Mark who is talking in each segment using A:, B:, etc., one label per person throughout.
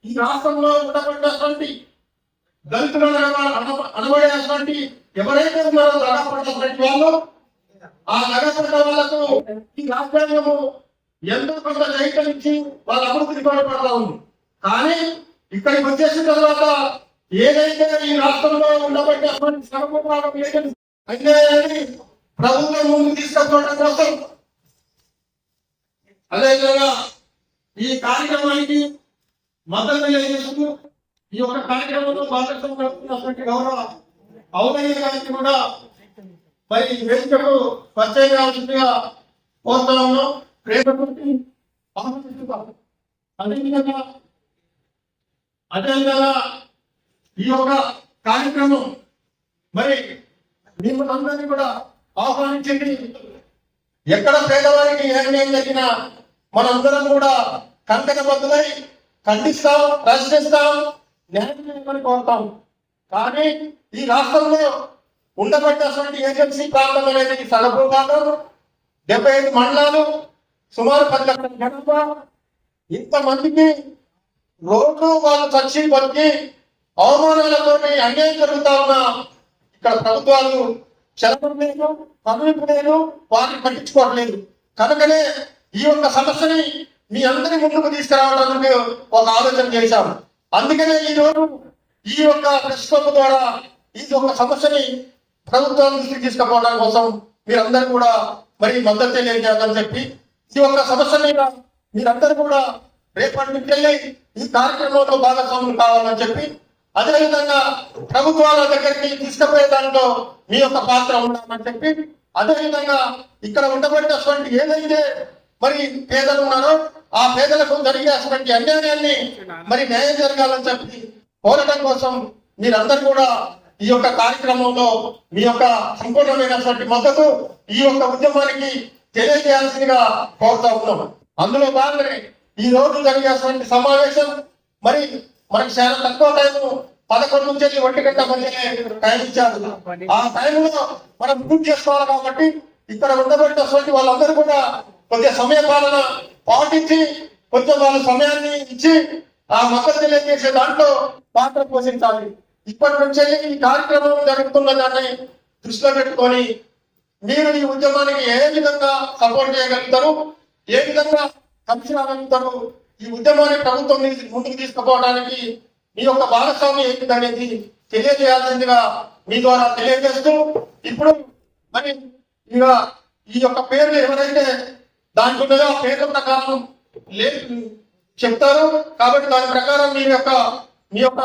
A: ఈ రాష్ట్రంలో ఉండబడినటువంటి దళితులను అనబడేటువంటి ఎవరైతే ఉన్నారో నగపడినటువంటి వాళ్ళు, ఆ నగపడ్డ వాళ్లకు ఈ రాజ్యాంగము ఎంతో కొంత చైతన్యించి వాళ్ళ అభివృద్ధికి తోడ్పడతా ఉంది. కానీ ఇక్కడికి వచ్చేసిన తర్వాత ఏదైతే ఈ రాష్ట్రంలో ఉండబడినటువంటి సమభాగం అయితే ప్రభుత్వం ముందు తీసుకుపోవడం కోసం, అదేవిధంగా ఈ కార్యక్రమానికి మద్దతు తెలియజేస్తూ ఈ యొక్క కార్యక్రమంలో భాగస్వామ్యం గౌరవ ఔదయ్య గారికి కూడా మరి వేదికకు పరిచయం కావాల్సిందిగా కోరుతా ఉన్నాం. అదేవిధంగా ఈ యొక్క కార్యక్రమం మరి మిమ్మల్ని అందరినీ కూడా ఆహ్వానించింది. ఎక్కడ పేదవారికి ఏ అన్యాయం జరిగినా మనందరం కూడా కంకణబద్ధులై ఖండిస్తాం, ప్రశ్నిస్తాం, న్యాయం చేయమని కోరుతాం. కానీ ఈ రాష్ట్రంలో ఉండబడినటువంటి ఏజెన్సీ ప్రాంతం అనేది సగభూభాగం, 75 మండలాలు, సుమారు 10 లక్షల జనాభా. ఇంతమందికి రోజు వాళ్ళు చచ్చి బతికి అవమానాలతోటి అన్యాయం జరుగుతా ఉన్నా ఇక్కడ ప్రభుత్వాలు చలనం లేదు, పనులు లేదు, వారిని పట్టించుకోవట్లేదు. కనుకనే ఈ యొక్క సమస్యని మీ అందరి ముందుకు తీసుకురావడానికి ఒక ఆలోచన చేశాం. అందుకనే ఈ రోజు ఈ యొక్క ప్రెస్ క్లబ్ ద్వారా ఈ యొక్క సమస్యని ప్రభుత్వం దృష్టికి తీసుకుపోవడం కోసం మీరందరూ కూడా మరి మద్దతు తెలియజేయాలని చెప్పి ఈ యొక్క సమస్య మీద మీరందరూ కూడా రేపటి నుంచి వెళ్ళి ఈ కార్యక్రమంలో భాగస్వాములు కావాలని చెప్పి, అదేవిధంగా ప్రభుత్వాల దగ్గరికి తీసుకుపోయే దాంట్లో మీ యొక్క పాత్ర ఉండాలని చెప్పి, అదేవిధంగా ఇక్కడ ఉండబడినటువంటి ఏదైతే మరి పేదలు ఉన్నారో ఆ పేదలకు జరిగేటువంటి అన్యాయాన్ని మరి న్యాయం జరగాలని చెప్పి కోరడం కోసం మీరందరూ కూడా ఈ యొక్క కార్యక్రమంలో మీ యొక్క సంపూర్ణమైనటువంటి మద్దతు ఈ యొక్క ఉద్యమానికి తెలియజేయాల్సిందిగా కోరుతా ఉన్నాం. అందులో భాగంగానే ఈ రోజు జరిగేటువంటి సమావేశం మరి మనకి చాలా తక్కువ టైం, 11 నుంచి 1 గంట మధ్య టైం ఇచ్చారు. ఆ టైంలో మనం పూర్తి చేసుకోవాలి. కాబట్టి ఇక్కడ ఉండబడినటువంటి వాళ్ళందరూ కూడా కొద్దిగా సమయ పాలన పాటించి కొంచెం వాళ్ళ సమయాన్ని ఇచ్చి ఆ మద్దతు తెలియజేసే దాంట్లో పాత్ర పోషించాలి. ఇప్పటి నుంచి ఈ కార్యక్రమం జరుగుతున్న దాన్ని దృష్టిలో పెట్టుకొని మీరు ఈ ఉద్యమానికి ఏ విధంగా సపోర్ట్ చేయగలుగుతారు, ఏ విధంగా కలిసి రాగలుగుతారు, ఈ ఉద్యమాన్ని ప్రభుత్వం ముందుకు తీసుకుపోవడానికి మీ యొక్క భాగస్వామ్యం ఏంటిదనేది తెలియజేయాల్సిందిగా మీ ద్వారా తెలియజేస్తూ, ఇప్పుడు మరి ఇక ఈ యొక్క పేర్లు ఎవరైతే దాంట్లో ఉన్నాయో ఆ పేర్ల ప్రకారం చెప్తారు. కాబట్టి దాని ప్రకారం మీ యొక్క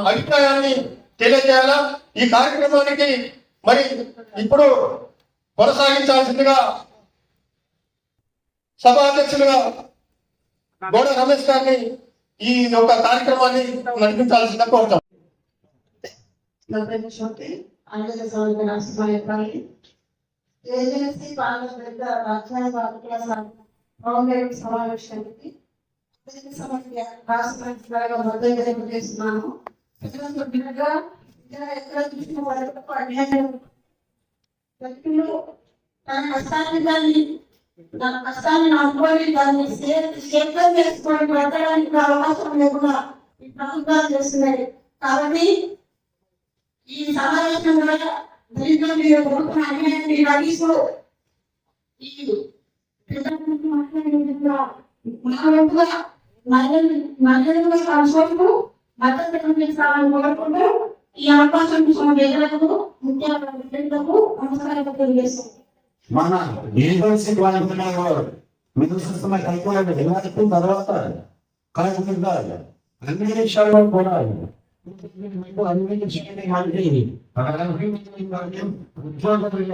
A: అభిప్రాయాన్ని తెలియజేయాలా. ఈ కార్యక్రమానికి మరి ఇప్పుడు కొనసాగించాల్సిందిగా సభాధ్యక్షులుగా గోడ రమేష్ గారిని ఈ యొక్క కార్యక్రమాన్ని నడిపించాల్సిందిగా కోరుతాం.
B: ఏజెన్సీ పార్లమెంట్ సమావేశానికి రాష్ట్ర మద్దతు చేస్తున్నాను. ఎక్కడ చూసిన వాళ్ళకు అన్యాయం వ్యక్తులు తన కష్టాన్ని అనుకోని దాన్ని సేద్యం చేసుకొని పెట్టడానికి అవకాశం లేకుండా ఈ ప్రభుత్వాలు చేస్తున్నాయి. కాబట్టి ఈ సమావేశంలో దళితులు అన్యాయాన్ని నడిస్తూ ఈ మహిళల సంస్థలకు మద్దతు తెలియజేస్తామని కోరుకుంటూ ఈ అవకాశం ప్రజలకు ముఖ్యమంత్రులకు నమస్కారం తెలియజేస్తుంది.
C: మన యూనివర్సిటీ కలుపుకోవడం తర్వాత కలుపుకుంటారు అన్ని విషయాల్లో కూడా అన్ని అన్ని విషయాల్లో కూడా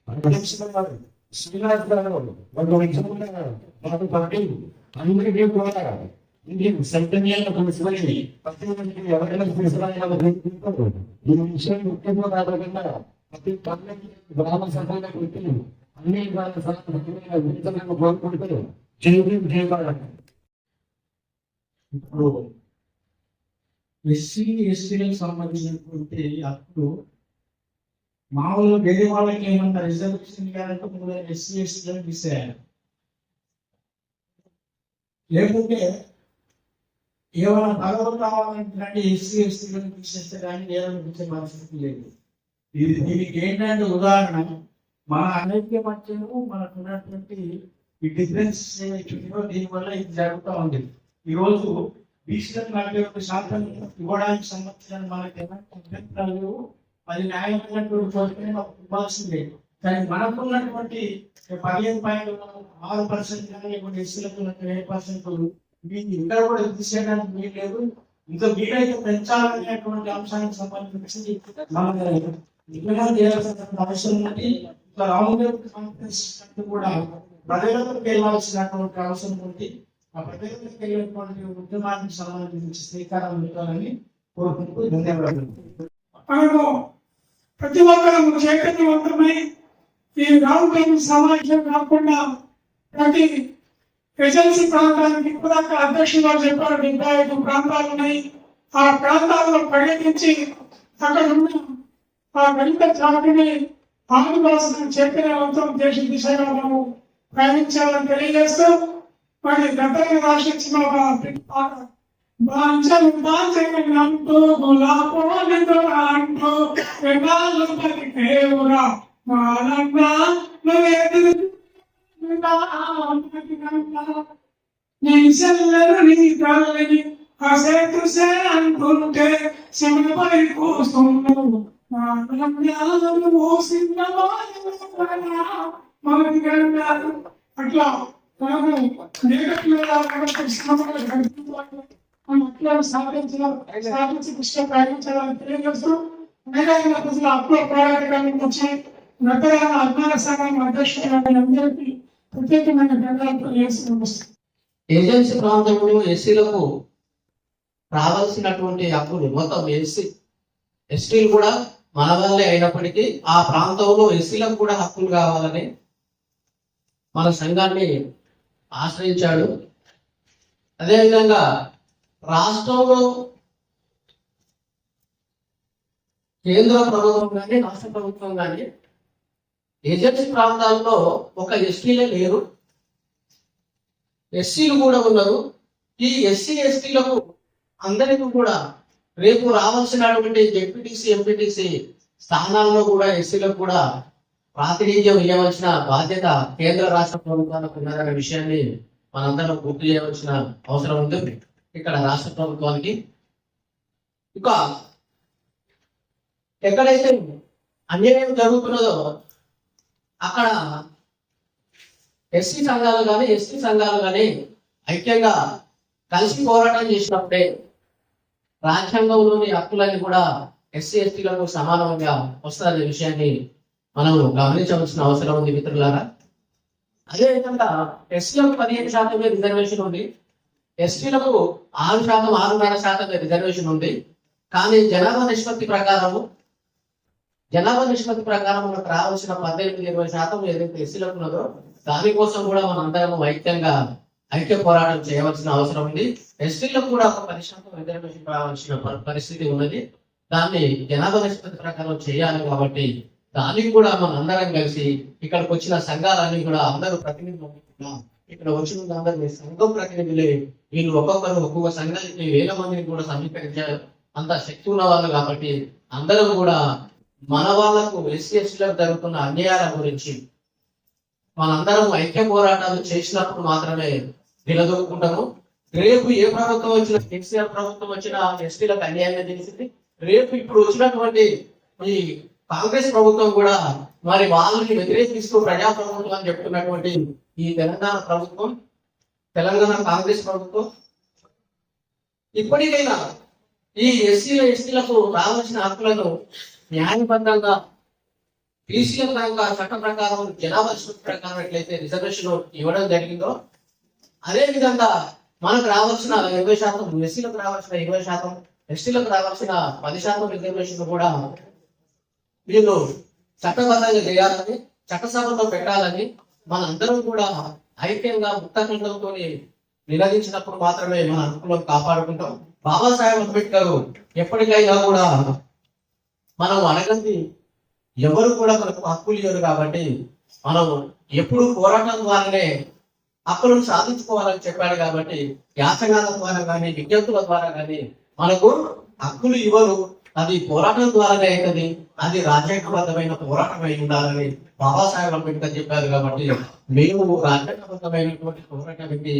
C: మనకి శ్రీనాథ్ గారు అందరికీ కూడా సంతనీయాలను తీసుకొని ఎవరైనా తీసుకురాయాలి ఈ విషయం ముఖ్యంగా కాకుండా ప్రతి పల్లెకి గ్రామ సభలో పెట్టి అన్ని విత్తనాలు కోరుకుంటూ చేయగలరు.
D: ఇప్పుడు ఎస్సీ ఎస్టీలకు సంబంధించినటువంటి హక్కులు మామూలుగా వేరే వాళ్ళకి ఏమన్నా రిజర్వేషన్ కావాలంటే ఎస్సీ ఎస్టీలకు తీసేయాలి. లేకపోతే ఏమైనా పదవులు కావాలంటే ఎస్సీ ఎస్టీలను తీసేస్తే కానీ ఏదైనా తీసే పరిస్థితి లేదు. దీనికి ఏంటంటే ఉదాహరణ మన అనైక్య మధ్యలో మనకు ఉన్నటువంటి ఈ డిఫరెన్స్ దీనివల్ల ఇది జరుగుతూ ఉంది. ఈరోజు బీసీలకు 41% ఇవ్వడానికి సంబంధించిన మనకి అభ్యంతరాలు అది న్యాయమైనటువంటి కోరికనే మాకు ఇవ్వాల్సిందే. కానీ మనకున్నటువంటి 15.6% కానీ ఎస్సీలకు 7% ఇక్కడ కూడా తీసేయడానికి వీలు లేదు. ఇంకా వీలైతే పెంచాలనేటువంటి అంశానికి సంబంధించి మనం విధానం చేయాల్సిన అవసరం ఉంది. ఇంకా కాంగ్రెస్ కూడా ప్రజలకు వెళ్ళాల్సినటువంటి అవసరం ఉంది. ఆ ప్రజలకు వెళ్ళినటువంటి ఉద్యమానికి సంబంధించి శ్రీకారం పెట్టాలని కోరుకుంటూ ధన్యవాదాలు.
E: మనము ప్రతి ఒక్కరూ చైతన్యవంతమై ఈ రావుపేట సమాజం కాకుండా ప్రతి ఏజెన్సీ ప్రాంతానికి కూడా అధ్యక్షులు గారు చెప్పారు 75 ప్రాంతాలు ఉన్నాయి. ఆ ప్రాంతాల్లో పర్యటించి అక్కడ ఉన్న ఆ దళిత జాతిని ఆదివాసులను చైతన్యవంతం దేశ దిశగా మనము ప్రయాణించాలని తెలియజేస్తూ మరి గతంలో రాష్ట్రించిన బాంచలు బాంచలంటూ గులాపోలితో అంటూ ఎన్నాళ్ళు బతికేవురా మాలన్నా నువ్వేది నీ సెల్లరు నీ తల్లిని అసేతుసే అంటుంటే శివునిపై కూస్తున్నావు అట్లా సాధించి కృష్ణ ప్రయాణించాలని తెలియజేస్తూ అప్పుడు పోరాటకాల నుంచి గత అజ్ఞాన సంఘం అధ్యక్షులందరికీ ప్రత్యేకమైన ధన్యవాదాలు చేస్తున్నాం.
F: ఏజెన్సీ ప్రాంతంలో ఎస్సీలకు రావాల్సినటువంటి హక్కులు మొత్తం ఎస్టీలు కూడా మన వల్లే అయినప్పటికీ ఆ ప్రాంతంలో ఎస్సీలకు కూడా హక్కులు కావాలని మన సంఘాన్ని ఆశ్రయించాడు. అదేవిధంగా రాష్ట్రంలో కేంద్ర ప్రభుత్వం కానీ రాష్ట్ర ప్రభుత్వం కానీ ఏజెన్సీ ప్రాంతాల్లో ఒక ఎస్టీలే లేరు, ఎస్సీలు కూడా ఉన్నారు. ఈ ఎస్సీ ఎస్టీలకు అందరికీ కూడా రేపు రావాల్సినటువంటి జెడ్పీటీసీ ఎంపీటీసీ స్థానాల్లో కూడా ఎస్సీలకు కూడా ప్రాతినిధ్యం ఇవ్వవలసిన బాధ్యత కేంద్ర రాష్ట్ర ప్రభుత్వాలకు ఉన్నదన్న విషయాన్ని మనందరం గుర్తు చేయవలసిన అవసరం ఉంది ఇక్కడ రాష్ట్ర ప్రభుత్వానికి. ఇక ఎక్కడైతే అన్యాయం జరుగుతున్నదో అక్కడ ఎస్సీ సంఘాలు కానీ ఎస్టీ సంఘాలు కానీ ఐక్యంగా కలిసి పోరాటం చేసినప్పుడే రాజ్యాంగంలోని హక్కులన్నీ కూడా ఎస్సీ ఎస్టీలకు సమానంగా వస్తుందనే విషయాన్ని మనం గమనించవలసిన అవసరం ఉంది మిత్రులారా. అదేవిధంగా ఎస్సీలకు 15% రిజర్వేషన్ ఉంది, ఎస్టీలకు 6%, 6.5% రిజర్వేషన్ ఉంది. కానీ జనాభా నిష్పత్తి ప్రకారం మనకు రావాల్సిన 18-20% ఏదైతే ఎస్సీలకు ఉన్నదో దానికోసం కూడా మనందరం ఐక్య పోరాటం చేయవలసిన అవసరం ఉంది. ఎస్టీలకు కూడా ఒక 10% రిజర్వేషన్ రావాల్సిన పరిస్థితి ఉన్నది. దాన్ని జనాభా నిష్పత్తి ప్రకారం చేయాలి. కాబట్టి దానికి కూడా మన అందరం కలిసి ఇక్కడికి వచ్చిన సంఘాలన్నీ కూడా అందరూ ప్రతినిధులు ఇక్కడ వచ్చిన అందరూ సంఘం ప్రతినిధులే. వీళ్ళు ఒక్కొక్క సంఘానికి 1000 మందిని కూడా సమీకరించే అంత శక్తి ఉన్న వాళ్ళు. కాబట్టి అందరం కూడా మన వాళ్ళకు ఎస్సీ ఎస్టీలకు జరుగుతున్న అన్యాయాల గురించి మనందరం ఐక్య పోరాటాలు చేసినప్పుడు మాత్రమే నిలదొక్కుంటాము. రేపు ఏ ప్రభుత్వం వచ్చినా, కేసీఆర్ ప్రభుత్వం వచ్చినా ఎస్టీలకు అన్యాయంగా తెలిసింది. రేపు ఇప్పుడు వచ్చినటువంటి ఈ కాంగ్రెస్ ప్రభుత్వం కూడా మరి వాళ్ళని వ్యతిరేకిస్తూ ప్రజాప్రభుత్వం అని చెప్తున్నటువంటి ఈ తెలంగాణ కాంగ్రెస్ ప్రభుత్వం ఇప్పటికైనా ఈ ఎస్టీలకు రావాల్సిన హక్కులను న్యాయబద్ధంగా బీసీల పరంగా చట్ట ప్రకారం జనాభా ప్రకారం ఎట్లయితే రిజర్వేషన్ ఇవ్వడం జరిగిందో అదే విధంగా మనకు రావాల్సిన 20%, ఎస్సీలకు రావాల్సిన 20%, ఎస్టీలకు రావాల్సిన 10% రిజర్వేషన్ కూడా వీళ్ళు చట్టబద్ధంగా చేయాలని, చట్టసభలో పెట్టాలని మనందరం కూడా ఐక్యంగా ముక్తఖండంతో నిలదించినప్పుడు మాత్రమే మన హక్కులను కాపాడుకుంటాం. బాబాసాహెబ్ అంబేద్కర్ ఎప్పటికైనా కూడా మనం అడగంది ఎవరు కూడా మనకు హక్కులు ఇవ్వరు కాబట్టి మనం ఎప్పుడు పోరాటం ద్వారానే హక్కులను సాధించుకోవాలని చెప్పాడు. కాబట్టి యాచనాల ద్వారా కానీ విజ్ఞప్తుల ద్వారా కానీ మనకు హక్కులు ఇవ్వరు. అది పోరాటం ద్వారానే అవుతుంది. అది రాజ్యాంగబద్ధమైన పోరాటం అయి ఉండాలని బాబాసాహెబ్ అంబేద్కర్ చెప్పారు. కాబట్టి మేము రాజ్యాంగబద్ధమైనటువంటి పోరాటానికి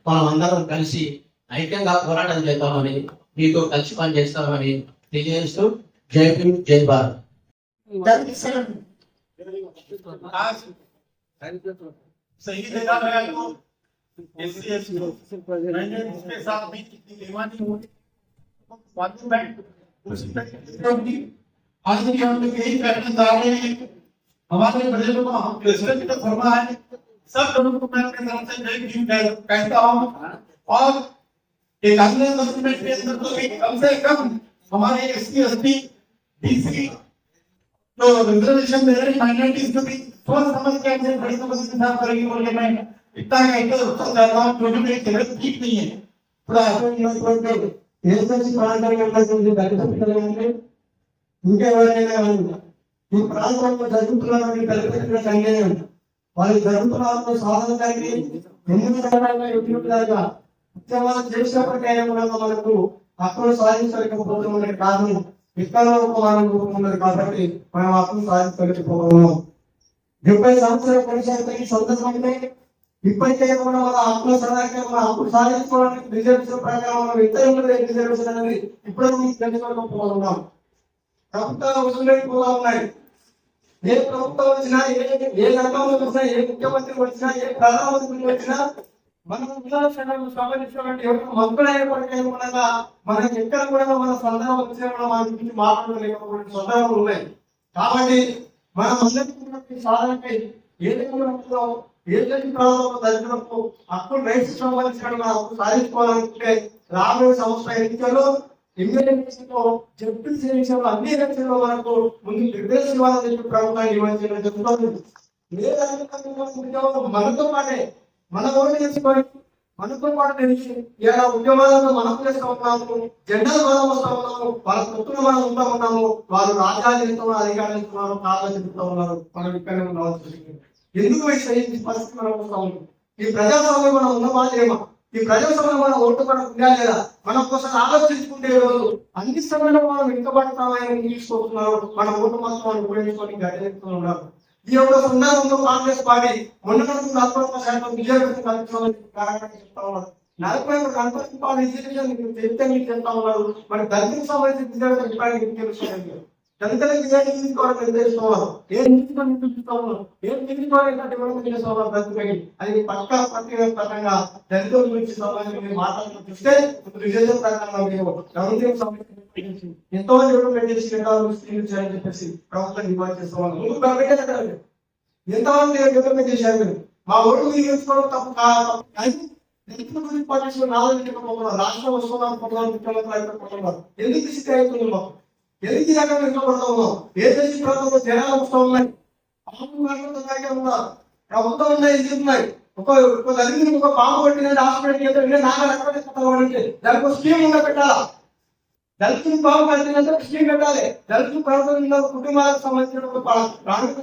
F: మనం అందరం కలిసి ఐక్యంగా పోరాటం చేద్దామని, మీతో కలిసి పనిచేస్తామని తెలియజేస్తూ జై భీమ్, జై భారత్.
A: सही जगह गया तो एससी मैंने इसके साथ भी कितनी बेईमानी हुई आज भी हम लोग यही कहना चाह रहे हैं हमारे बजट को हम प्रेसिडेंट ने फरमाया है सब लोगों को मैं अपनी तरफ से जय भीम कहता हूँ और एक अगले गवर्नमेंट के अंदर तो कम से कम हमारे एससी एसटी बीसी तो रिजर्वेशन दे रहे माइनॉरिटीज को भी सोच समझ के हमसे बड़ी समस्या साफ करेंगे बोल के मैं इतना कहते उत्तर देता हूँ क्योंकि मेरी तबीयत ठीक नहीं है थोड़ा एसएससी प्रांत के अंदर जो कार्यक्रम करेंगे उनके बारे में ఈ ప్రాంతంలో జరుగుతున్నటువంటి పరిస్థితులు సంఘటన వారి జరుగుతున్న సాధన కలిగి ఎన్ని రకాలుగా ఎదుగులాగా ఉద్యమాలు చేసినప్పటికైనా కూడా మనకు హక్కులు సాధించలేకపోతున్న కారణం ఉన్నది కాబట్టి మనం హక్కులు సాధించలేకపోతున్నాం. 70 సంవత్సరాల పరిస్థితి సందర్భంలో ఇప్పటికే కూడా మన హక్కుల సదాకే మన హక్కులు సాధించుకోవడానికి రిజర్వేషన్ ప్రకారం మనం ఇతరుల రిజర్వేషన్ అనేది ఇప్పుడు తెలుసుకోలేకపోతున్నాం. ప్రభుత్వాలు వసూలైపోతా ఉన్నాయి. ఏ ప్రభుత్వం వచ్చినా ఏ రంగంలో వచ్చినా ఏ ముఖ్యమంత్రి వచ్చినా ఏ ప్రధానమంత్రి వచ్చినా మనం సంబంధించినటువంటి మంత్రులైనప్పటికీ మనకి ఎక్కడ కూడా మన సందర్భం వచ్చినా మన గురించి మాట్లాడలేకపోయిన సందర్భాలు ఉన్నాయి. కాబట్టి మనం అందరికీ సాధనకై ఏదైతే ప్రాంతంలో తగ్గినప్పుడు హక్కులు రైట్స్ సంబంధించిన హక్కు సాధించుకోవాలనుకుంటే రాబోయే సంవత్సరం ఎన్నికల్లో ఎమ్మెల్యేలో జడ్పీసీ ఎన్నికల్లో అన్ని ఎలక్షన్లో మనకు ముందు నిర్దేశం ఇవ్వాలని చెప్పి ప్రభుత్వాన్ని ఇవ్వాల్సిన చెప్తుంది. మనతో పాటే మన ఓటు చేసుకొని మనతో పాటు తెలిసి ఇలా ఉద్యమాలను మనం చేస్తూ ఉన్నాము, జెండాలు మనం వస్తూ ఉన్నాము, వాళ్ళ పొత్తులు మనం ఉంటా ఉన్నాము. వాళ్ళు రాజ్యాలు చెప్తున్నారు, అధికారులు చెప్తున్నారు, కాళ్ళు చెప్తూ ఉన్నారు. మనం ఇక్కడే ఉండవలసి ఎందుకు ఈ పరిస్థితి మనం వస్తూ ఉన్నాం. ఈ ప్రజాస్వామ్యం మనం ఉన్నమాలేమా, ఈ ప్రజాస్వామ్యం మనం ఓటు కూడా ఉందా లేదా, మనం కోసం ఆలోచించుకుంటే రోజు అన్ని సమయంలో మనం వెనుకబడతామని తీసుకుంటున్నారు. మన ఓటు మాత్రం మనం ఉపయోగించుకొని గడిచేస్తూ ఉన్నారు. ఈ యొక్క సందర్భంలో కాంగ్రెస్ పార్టీ మొన్న 40% విజయవంతం కల్పించాలని చెప్తా ఉన్నారు. 40% రిజర్వేషన్ చెప్తే మీకు చెప్తా ఉన్నారు. మన దళితులకు సంబంధించిన రిజర్వేషన్ తెలుసుకోవాలి. దళితులకు రిజర్వేషన్ తీసుకోవాలని నిర్దేశిస్తున్నారు. అది పక్కా ప్రత్యేకంగా దళితుల గురించి సంబంధించి మాట్లాడుతూ చూస్తే రిజర్వేషన్ ప్రకారం ఎంతో డెవలప్మెంట్ చేసి అని చెప్పేసి ప్రభుత్వం డిమాండ్ చేస్తున్నాను. ఎంతమంది డెవలప్మెంట్ చేశారు. మా ఓటు తీసుకోవడం తప్పు కాదు. రాష్ట్రం వస్తున్నాం ఎందుకు స్థితి అవుతుంది మాకు, ఎందుకు రకంగా వెనుకబడతా ఉన్నాం. ఏదైతే ప్రాంతంలో జనాలు వస్తూ ఉన్నాయి, ప్రభుత్వం ఉన్నాయి, ఇది ఉన్నాయి. ఒక దళితులకు ఒక పాము కొట్టినట్టు హాస్పిటల్కి వెళ్తే దానికి స్కీమ్ ఉండ పెట్టాలా, దళితులు పాము కట్టినంటే స్కీమ్ పెట్టాలి. దళితులు ప్రాంతంలో కుటుంబాలకు సంబంధించిన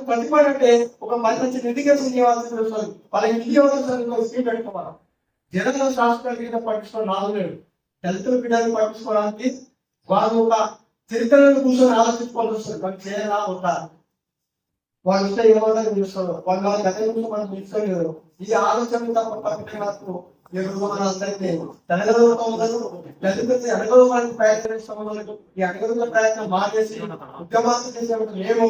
A: ప్రతిపడి అంటే ఒక మంచి ఎడ్యుకేషన్ ఇవ్వాల్సి వస్తుంది. వాళ్ళకి ఇవ్వాల్సిన స్కీమ్ పెట్టుకోవాలి. జనాల శాస్త్రాల మీద పట్టించుకోవడం నాలుగు దళితుల బిడ్డలు పట్టించుకోవడానికి వాళ్ళు ఒక చరిత్రలను కూర్చొని ఆలోచించుకోవాల్సి వస్తుంది. వాళ్ళు చేయాలా ఉంటారు, వాళ్ళు వస్తే ఏమవుతారు చూస్తారు, వాళ్ళు వాళ్ళ గత గురించి మనం తీసుకోలేదు. ఈ ఆలోచన తప్ప నాకు అందరికీ అడగడానికి ప్రయత్నిస్తాము. ఈ అడగల ప్రయత్నం మానేసి ఉద్యమాలు చేసేటప్పుడు మేము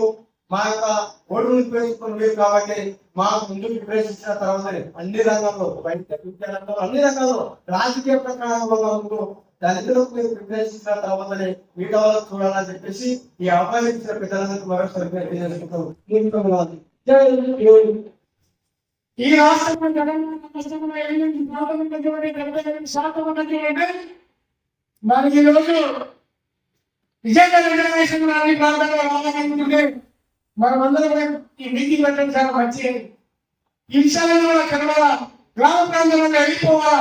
A: మా యొక్క ఓటును ఉపయోగించుకుని లేదు కాబట్టి మా ముందు ప్రిపరేషన్ ఇచ్చిన తర్వాత అన్ని రంగాల్లో అన్ని రంగాల్లో రాజకీయ ప్రకారంలో దళితులకు మీరు ప్రిపరేషన్ ఇచ్చిన తర్వాతనే మిగతా వాళ్ళకు చూడాలని చెప్పేసి ఈ అవకాశం ఇచ్చిన పెద్దలందరికీ మరోసారి
E: ఈ రాష్ట్రంలో మనకి ఈరోజు నిజంగా రిజర్వేషన్ ప్రాంతంలో రావాలనుకుంటే మనమందరం ఈ మీటింగ్ పెట్టడం చాలా మంచి ఈ విషయాలను కూడా కనబడా గ్రామ ప్రాంతంలో వెళ్ళిపోవాలా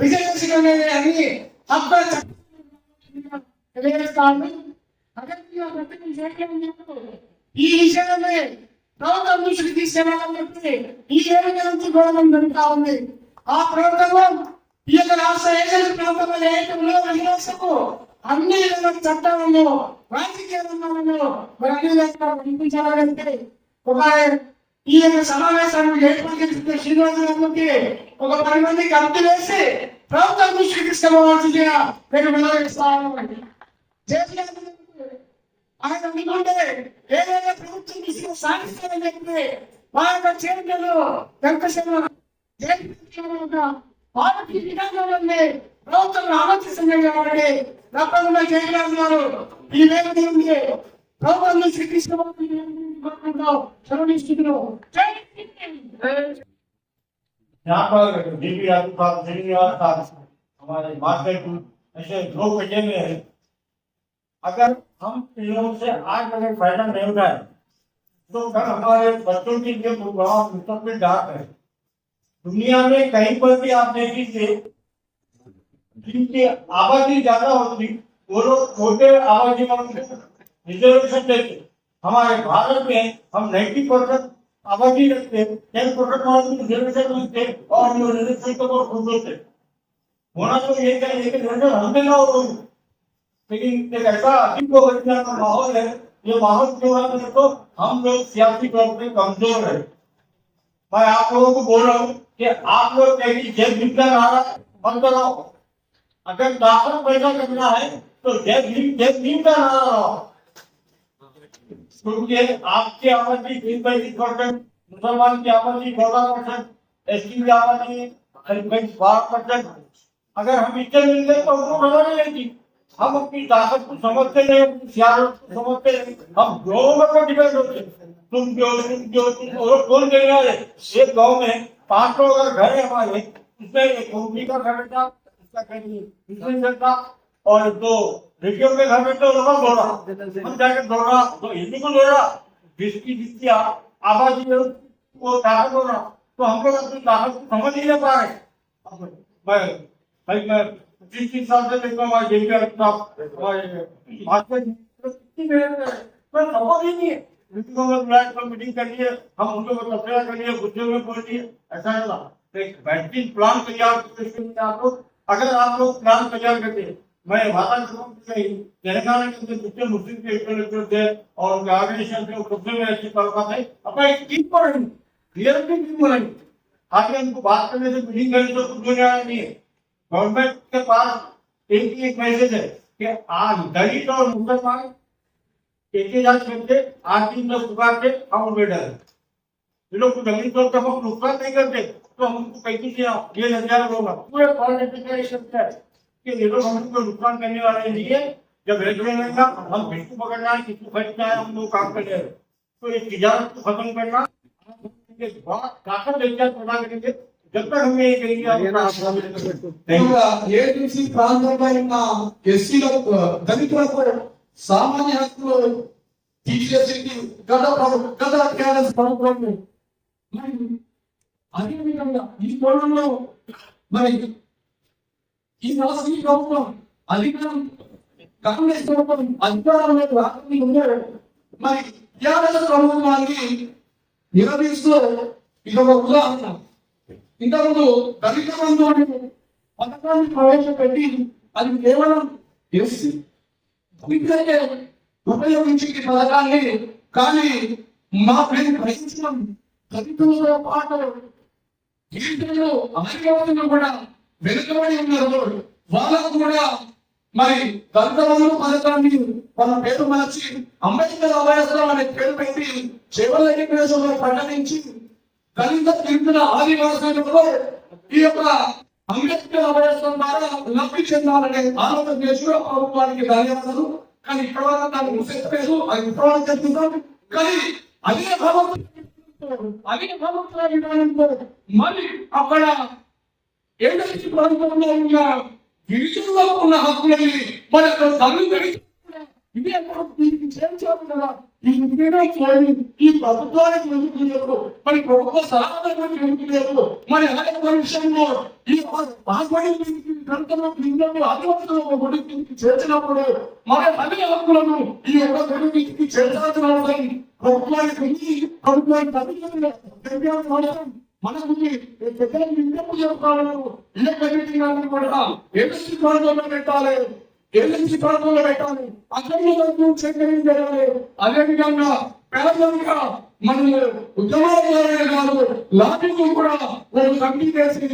E: విజయదశమి అనేది అన్ని అక్కడ తెలియజేస్తాను. ఈ విషయాన్ని ప్రభుత్వం దృష్టికి తీసుకెళ్లాలని చెప్పి ఈ ఏడు నుంచి గౌరవం జరుగుతా ఉంది. ఆ ప్రభుత్వం ఈ యొక్క రాష్ట్ర ఏజెన్సీ ప్రాంతంలో ఏకకు అన్ని చట్టాలను రాజకీయ రంగంలో మరి అన్ని వినిపించాలంటే ఒక ఈ యొక్క సమావేశాన్ని ఏర్పాటు చేసిన శ్రీనివాసరావుకి ఒక 10 మంది కమిటీ వేసి ప్రభుత్వం దృష్టికి తీసుకెళ్లవలసిందిగా నేను విన్నవిస్తాను. ఆయన అనుకుంటే ఏదైనా ప్రభుత్వం దృష్టికి సాధిస్తారని చెప్పి మా యొక్క చైర్మన్ వెంకటేశ్వర పార్టీ విధానంలోనే ప్రభుత్వం ఆలోచిస్తుంది కాబట్టి తప్పకుండా జయరాజు గారు ఈ వేదిక ప్రభుత్వం దృష్టికి తీసుకెళ్లవలసిందిగా
A: यहाँ पर डीपी यादव साहब, श्रीनिवास साहब, हमारे मार्केट ऐसे लोग बचे हुए हैं। अगर हम इन लोगों से आज अगर फायदा नहीं उठाए तो कल हमारे बच्चों के लिए बहुत मुस्तकबिल डार्क है। दुनिया में कहीं पर भी आप देखिए जिनकी आबादी ज्यादा होती वो लोग छोटे आबादी वालों को रिजर्वेशन देते। हमारे भारत में हम 90% आबादी रखते 10% वालों को रिजर्वेशन मिलते और जो रिजर्वेशन को बहुत खुश होते। होना तो ये चाहिए कि रिजर्वेशन हमने ना हो, लेकिन एक ऐसा अजीब को बचने का माहौल है। ये माहौल क्यों है तो हम लोग सियासी तौर पर कमजोर है। मैं आप लोगों को बोल रहा हूँ कि आप लोग कहीं जेब भीमका नारा बंद कराओ। अगर दाखिल पैदा करना है तो जेब भीम का नारा लगाओ, क्योंकि आपकी आबादी 20-25%, मुसलमान की आबादी 14%, एसटी की आबादी 12%। अगर हम इससे मिल गए तो हमको खबर नहीं। हम अपनी ताकत को समझते नहीं, अपनी सियासत को समझते नहीं, हम लोगों पर डिपेंड होते। तुम जो और कौन देगा? एक गाँव में 5 लोग अगर घर है हमारे, उसमें एक भूमि का घर था, उसका कहीं था और 2 रेडियो के घर में तो लोग दौड़ा, हम जाकर दौड़ा तो हिंदी को दौड़ा, जिसकी आबादी है वो ताकत हो रहा, तो हम लोग अपनी ताकत को समझ ही नहीं पा रहे। मैं 30 साल से देखता हूँ हमारे सपोर्ट ही नहीं है। मीटिंग करिए, हम उनको तस्वीर करिए, गुस्से में बोलिए, ऐसा नहीं था। एक बेहतरीन प्लान तैयार करके आप लोग, अगर आप लोग प्लान तैयार करते, मैं तेलंगाना के जितने मुस्लिम के इंटेलेक्चुअल थे और उनके ऑर्गेनाइजेशन थे, खुद में अच्छी तरीका थे, अपना एक टीम बनाएंगे, क्लियरली टीम बनाएंगे। आगे उनको बात करने से मीटिंग करने से कुछ होने वाला नहीं है। गवर्नमेंट के पास एक मैसेज है कि आज दलित और मुसलमान एक करके 8 दिन में पुकार के हम बेटर है। ये लोग दलित और जब हम नुकसान नहीं करते तो हम उनको कैसे किया ये नजर होगा। पूरे पॉलिटिकल है कि ये लोग हमको नुकसान करने वाले नहीं है। जब रेट रहेगा हम किसको पकड़ना है, किसको खरीदना है, हम लोग काम करेंगे। तो ये तिजारत को खत्म करना ताकत पैदा करेंगे। जब तक हमें ये
E: ఏజెన్సీ ప్రాంతంలో ఉన్న ఎస్సీలకు దళితులకు సామాన్య హక్కులు తీసేసి గత టీఆర్ఎస్ ప్రభుత్వం మరి అదేవిధంగా ఈ కోణంలో మరి ఈ రాష్ట్ర ప్రభుత్వం అధికారం కాంగ్రెస్ ప్రభుత్వం అధికారంలో రాకముందు మరి టీఆర్ఎస్ ప్రభుత్వాన్ని నిలదీస్తూ ఇది ఒక ఉదాహరణ. ఇంతకుముందు దళిత బంధు అనే పథకాన్ని ప్రవేశపెట్టి అది కేవలం ఎస్సీ ఉపయోగించి పథకాన్ని, కానీ మా ప్రశ్నించిన దళితులతో పాటు గిరిజనులు ఆదివాసులు కూడా వెనుకబడి ఉన్నారు. వాళ్ళకు కూడా మరి దళిత బంధు పథకాన్ని మన పేరు మార్చి అంబేద్కర్ అభయాశ్రమం అనే పేరు పెట్టి చివరి ప్రదేశంలో ప్రకటించి దళిత గిరిజన ఆదివాసులకు ఈ యొక్క అంబేద్కర్ అభయాశ్రమం ద్వారా లబ్ధి చెందాలనే ఆలోచన చేసి ప్రభుత్వానికి ధన్యవాదాలు. కానీ ఇప్పటివరకు దాన్ని ముసెత్తలేదు, అది విప్లవం చెందుతాం. కానీ అదే ప్రభుత్వంతో మరి అక్కడ ఏదైతే ప్రభుత్వంలో ఉన్న గిరిజనులకు ఉన్న హక్కులని మరి అక్కడ దళితులు ఇది దీనికి చేర్చాలి కదా. ఈ ఇంటినే చేయాలి. ఈ ప్రభుత్వానికి ఎందుకు లేదు, మరి ప్రభుత్వ సలహాదారులకు ఎందుకు లేదు, మరి ఆయన విషయంలో ఈ ఆదివాసులను ఆదివాసులకు చేర్చినప్పుడు మన అన్ని హక్కులను ఈ యొక్క గుడికి చేర్చాల్సిన అవసరం ప్రభుత్వానికి మనకు పెద్దలకు విజ్ఞప్తి చెప్తాను. ఇళ్ళ కమిటీలను కూడా ఎల్ఎస్సీ ప్రాంతంలో పెట్టాలి, ఎల్ఎస్సీ ప్రాంతంలో పెట్టాలి, అక్కడ సేకరించాలి. అదేవిధంగా పేదలుగా మన ఉద్యమాలు కాదు లాభం కూడా ఒక కమిటీ వేసి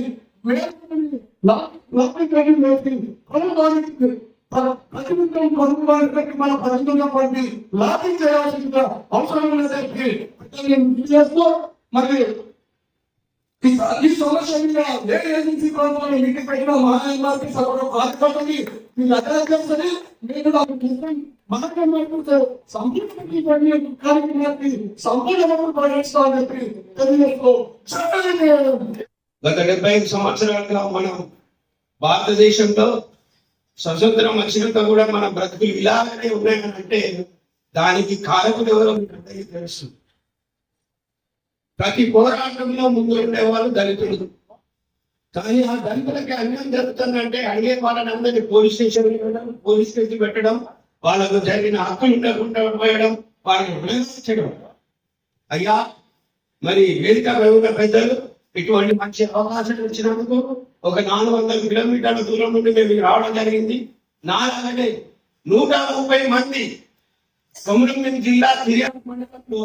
E: ప్రభుత్వానికి మన ప్రజలుగా పడి లాభం చేయాల్సిన అవసరం లేదని చేస్తూ మరి ఈ సమస్య మీద ఏ ఏజెన్సీ ప్రాంతంలో మీటింగ్ పెట్టినా మహాఎంఆర్పీ సభలో బాధపడుతుంది. మీరు అర్థం నేను కార్యక్రమానికి సంపూర్ణ ప్రవేశిస్తామని చెప్పి తెలియజేస్తూ
G: గత 75 సంవత్సరాలుగా మనం భారతదేశంలో స్వతంత్రం వచ్చినాక కూడా మన బ్రతుకులు ఇలాగనే ఉన్నాయని అంటే దానికి కారకులు ఎవరో మీకు అందరికీ తెలుసు. ప్రతి పోరాటంలో ముందు ఉండేవాళ్ళు దళితులు. కానీ ఆ దళితులకి అన్యాయం జరుగుతుందంటే అడిగే వాళ్ళని అందరినీ పోలీస్ స్టేషన్ వెళ్ళడం, పోలీస్ కేసు పెట్టడం, వాళ్ళకు జరిగిన హక్కులు ఉండకుండా పోయడం, వాళ్ళని విమర్శించడం. అయ్యా మరి వేదిక ఉన్న పెద్దలు ఇటువంటి మంచి అవకాశం ఇచ్చినందుకు ఒక 400 కిలోమీటర్ల దూరం నుండి మేము రావడం జరిగింది. నాలాగనే 130 మంది కొమరంభీం జిల్లా తిరియాల మండలంలో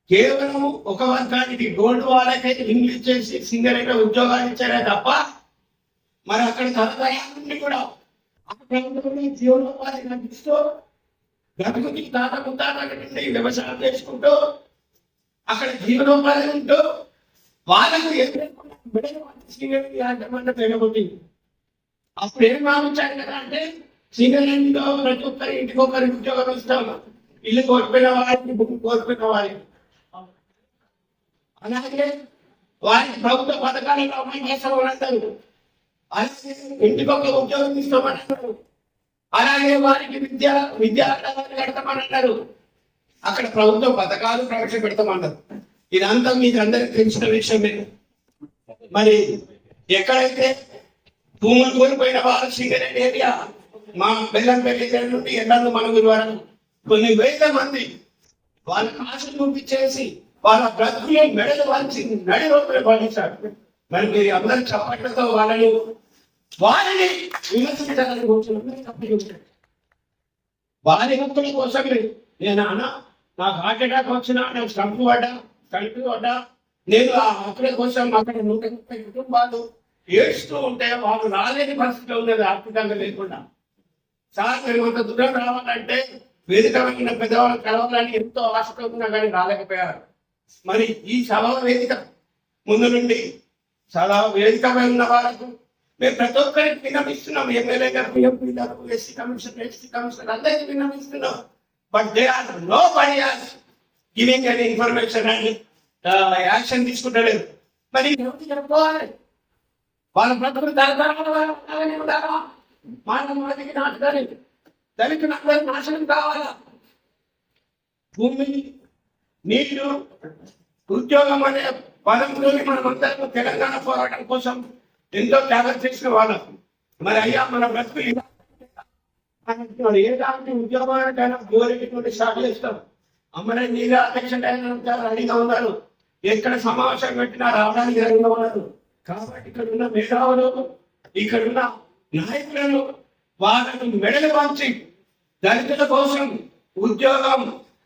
G: కేవలం ఒక వర్గానికి గోల్డ్ వాళ్ళకే ఇంగ్లీష్ చేసి సింగరేట్ ఉద్యోగాలు ఇచ్చారే తప్ప మరి అక్కడ తరతరాల నుండి కూడా జీవనోపాధి కల్పిస్తూ గతుకుని తాత ముత్తాత నుండి వ్యవసాయం చేసుకుంటూ అక్కడ జీవనోపాధి ఉంటూ వాళ్ళకు పెరగొట్టింది. అప్పుడు ఏం భావించారు కదా అంటే సింగరేణిలో ప్రతి ఒక్కరి ఇంటికి ఒకరి ఉద్యోగం ఇస్తాం, ఇల్లు కోల్పోయిన వారికి భూమి కోల్పోయిన వారికి. అలాగే వారికి ప్రభుత్వ పథకాలలో అమలు చేస్తామని అంటారు, అలాగే ఇంటికి ఒక ఉద్యోగం ఇస్తామని అంటారు, అలాగే వారికి విద్యా కడతామని అంటారు, అక్కడ ప్రభుత్వ పథకాలు ప్రవేశపెడతామన్నారు. ఇదంతా మీకు అందరికి తెలిసిన విషయమే. మరి ఎక్కడైతే భూములు కోల్పోయిన వారు సింగరేణి ఏరియా మా బెల్లంపల్లి నుండి ఎన్నో మనుగురు వరకు కొన్ని వేల మంది వాళ్ళ ఆశలు చూపించేసి వాళ్ళ బ్రతుకులు మెడలు వంచి నడి రోజులు పండించారు. మరి మీరు అందరూ చప్పట్లతో వారిని విమర్శించాలని కూర్చున్నారు. వారి హక్కుల కోసం నేను అన్నా నాకు హార్ట్ అటాక్ వచ్చినా, నాకు స్టంప్ పడ్డా, నేను ఆ హక్కుల కోసం అక్కడ 130 కుటుంబాలు ఏడుస్తూ ఉంటే వాళ్ళు రాలేని పరిస్థితిలో ఉన్నది ఆర్థికంగా లేకుండా. సార్ మేము అంత దూరం రావాలంటే వేదికమైన పెద్దవాళ్ళు కలవాలని ఎంతో ఆశతో ఉన్నా కానీ రాలేకపోయారు. మరి ఈ సభ వేదిక ముందు నుండి చాలా వేదికమై ఉన్న వాళ్ళకు మేము ప్రతి ఒక్కరికి విన్నమిస్తున్నాం. ఎమ్మెల్యే గారు, ఎంపీలకు, ఎస్సీ కమిషనర్ అందరికీ విన్నమిస్తున్నాం. But they are nobody are giving any information and action తీసుకుంటలేదు. మరి చెప్పుకోవాలి వాళ్ళ బ్రతుకులు తరతరాలని ఉండాలా, మానవాళికి నాటుకొని దళితులందరూ నాశనం కావాలా. భూమి, నీళ్లు, ఉద్యోగం అనే పదంలో మనమందరం తెలంగాణ పోరాటం కోసం ఎంతో త్యాగం చేసిన వాళ్ళం. మరి అయ్యా మన బ్రతుకులు ఏ దానికి ఉద్యోగానికైనా గోరెటువంటి స్టార్ట్ చేస్తాం. అమ్మనే నీళ్ళ అధ్యక్షుడు రెడీగా ఉన్నారు, ఎక్కడ సమావేశం పెట్టినా రావడానికి రెడీగా ఉన్నారు. కాబట్టి ఇక్కడ ఉన్న మేధావులు, ఇక్కడున్న నాయకులను వాళ్ళను మెడలు పంచి దళితుల కోసం ఉద్యోగం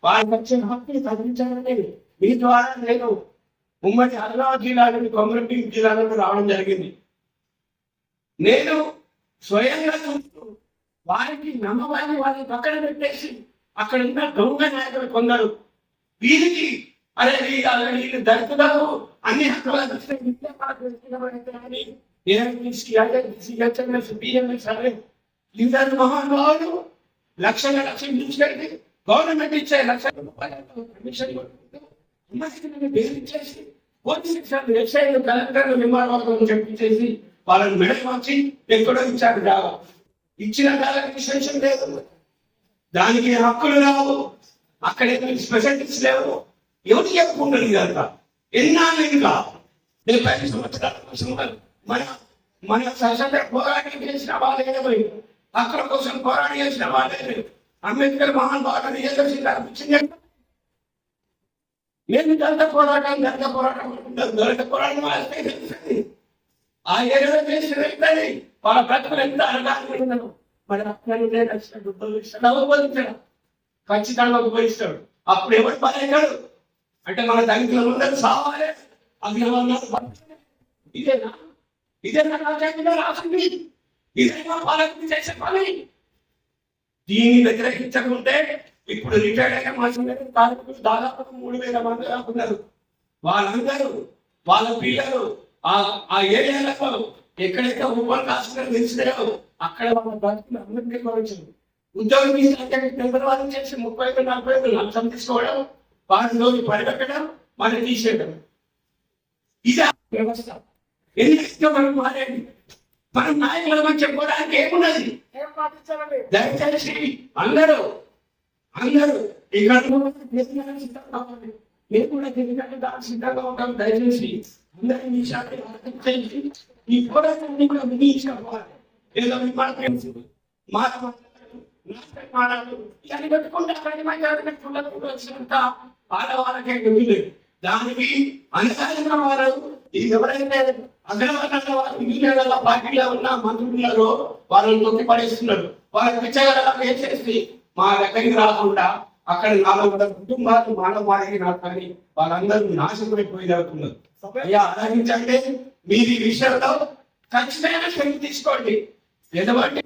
G: వాళ్ళకి వచ్చిన హక్కులు తగ్గించాలని మీ ద్వారా నేను ఉమ్మడి ఆదిలాబాద్ జిల్లా నుండి కొమరంభీం జిల్లా నుండి రావడం జరిగింది. నేను స్వయంగా చూస్తూ వారికి నమ్మవారిని వారిని పక్కన పెట్టేసి అక్కడ ఉన్న దొంగ నాయకులు కొందరు వీరికి అరే వీళ్ళు దళితులకు అన్ని హక్కులు మహానుభావులు లక్షల తీసుకెళ్ళి గవర్నమెంట్ ఇచ్చే లక్షల రూపాయలు కమిషన్ బెదిరించేసి పోలీసు ఎస్ఐలు కలెక్టర్లు విమానాలను చెప్పించేసి వాళ్ళని మెడల్ మార్చి ఎక్కడో ఇచ్చారు జాగా. ఇచ్చిన జాగాకి సెన్షన్ లేదు. దానికి హక్కులు రావు, అక్కడ స్పెషలిటీస్ లేవు. ఎవరికి చెప్పుకుంటుంది కనుక ఎన్నాళ్ళు ఇంకా 75 సంవత్సరాల కోసం మన స్వతంత్ర పోరాటం చేసిన వాళ్ళే, హక్కుల కోసం పోరాటం చేసిన వాళ్ళే. అంబేద్కర్ మహానుభావుడు రిజర్వేషన్ నేను దళిత పోరాటం అంటున్నారు. దళిత పోరాటం తెలుస్తుంది. ఆ ఏరియాలో చేసి వెళ్తుంది. వాళ్ళ బ్రతుకులు ఎంత అనగానే మరి ఉపయోగించాడు, ఖచ్చితంగా ఉపయోగిస్తాడు. అప్పుడు ఎవరు పడేశాడు అంటే మన దళితులు ఉండదు సావాలి. ఇదేనా ఇదేనా రాజ్యాంగంలో రాసింది? ఇదేనా పాలకులు చేసే పని? దీన్ని వ్యతిరేకించకుంటే ఇప్పుడు రిటైర్డ్ అయిన మాస్టర్ కార్మికులు దాదాపు 3000 మంది ఉన్నారు. వాళ్ళందరూ వాళ్ళ పిల్లలు ఆ ఏరియాలలో ఎక్కడైతే ఉపాధి హాస్పిటల్ తెలిసినాయో అక్కడ వాళ్ళ బ్రతుకులు అందరికీ వచ్చారు. ఉద్యోగం నిర్వహణ చేసి 30,000-40,000 లంచం తీసుకోవడం, వారిలోని పరిగెట్టడం, మనం తీసేయడం. ఇది వ్యవస్థ. ఎందుకంటే మనం మారేది మనం నాయకులు చెప్పుకోవడానికి ఏమున్నది? దయచేసి అందరూ ఇక్కడ మేము కూడా దానికి సిద్ధంగా ఉంటాం. దయచేసి అందరినీ ఈ పోరాటాన్ని కూడా ముగించుకోవాలి. ఏదో ఆడవాళ్ళకే లేదు. దానికి అనుసారంగా వారు ఎవరైతే అగ్రవర్ణాల వారు పార్టీలో ఉన్న మంత్రులు వాళ్ళని తొక్కి పడేస్తున్నారు. వాళ్ళకి పిచ్చగల వేసేసి మా దగ్గరికి రాకుండా అక్కడ 400 కుటుంబాలు మానవాళికి రాకని వాళ్ళందరూ నాశనమైపోయినట్టున్నారు. అయ్యా ఆలోచించండి. మీరు ఈ విషయంలో ఖచ్చితమైన శ్రద్ధ తీసుకోండి. ఎటువంటి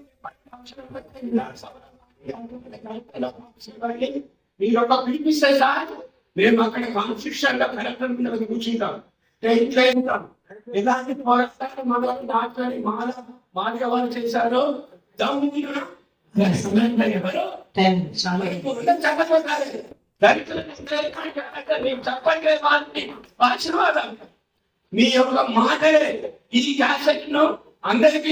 G: మీరు ఒక పిలిపిస్తే సార్ మేము అక్కడ కాన్స్టిట్యూషన్ లో కలెక్టర్ మీద కూర్చుంటాం, ఇట్లా ఉంటాం. ఎలాంటి పోరాటాలు మనల్ని నాటని మాదిగా వాళ్ళు చేశారో ఆశీర్వాదం మీ యొక్క మాటలే ఈ క్యాసెట్ ను అందరికీ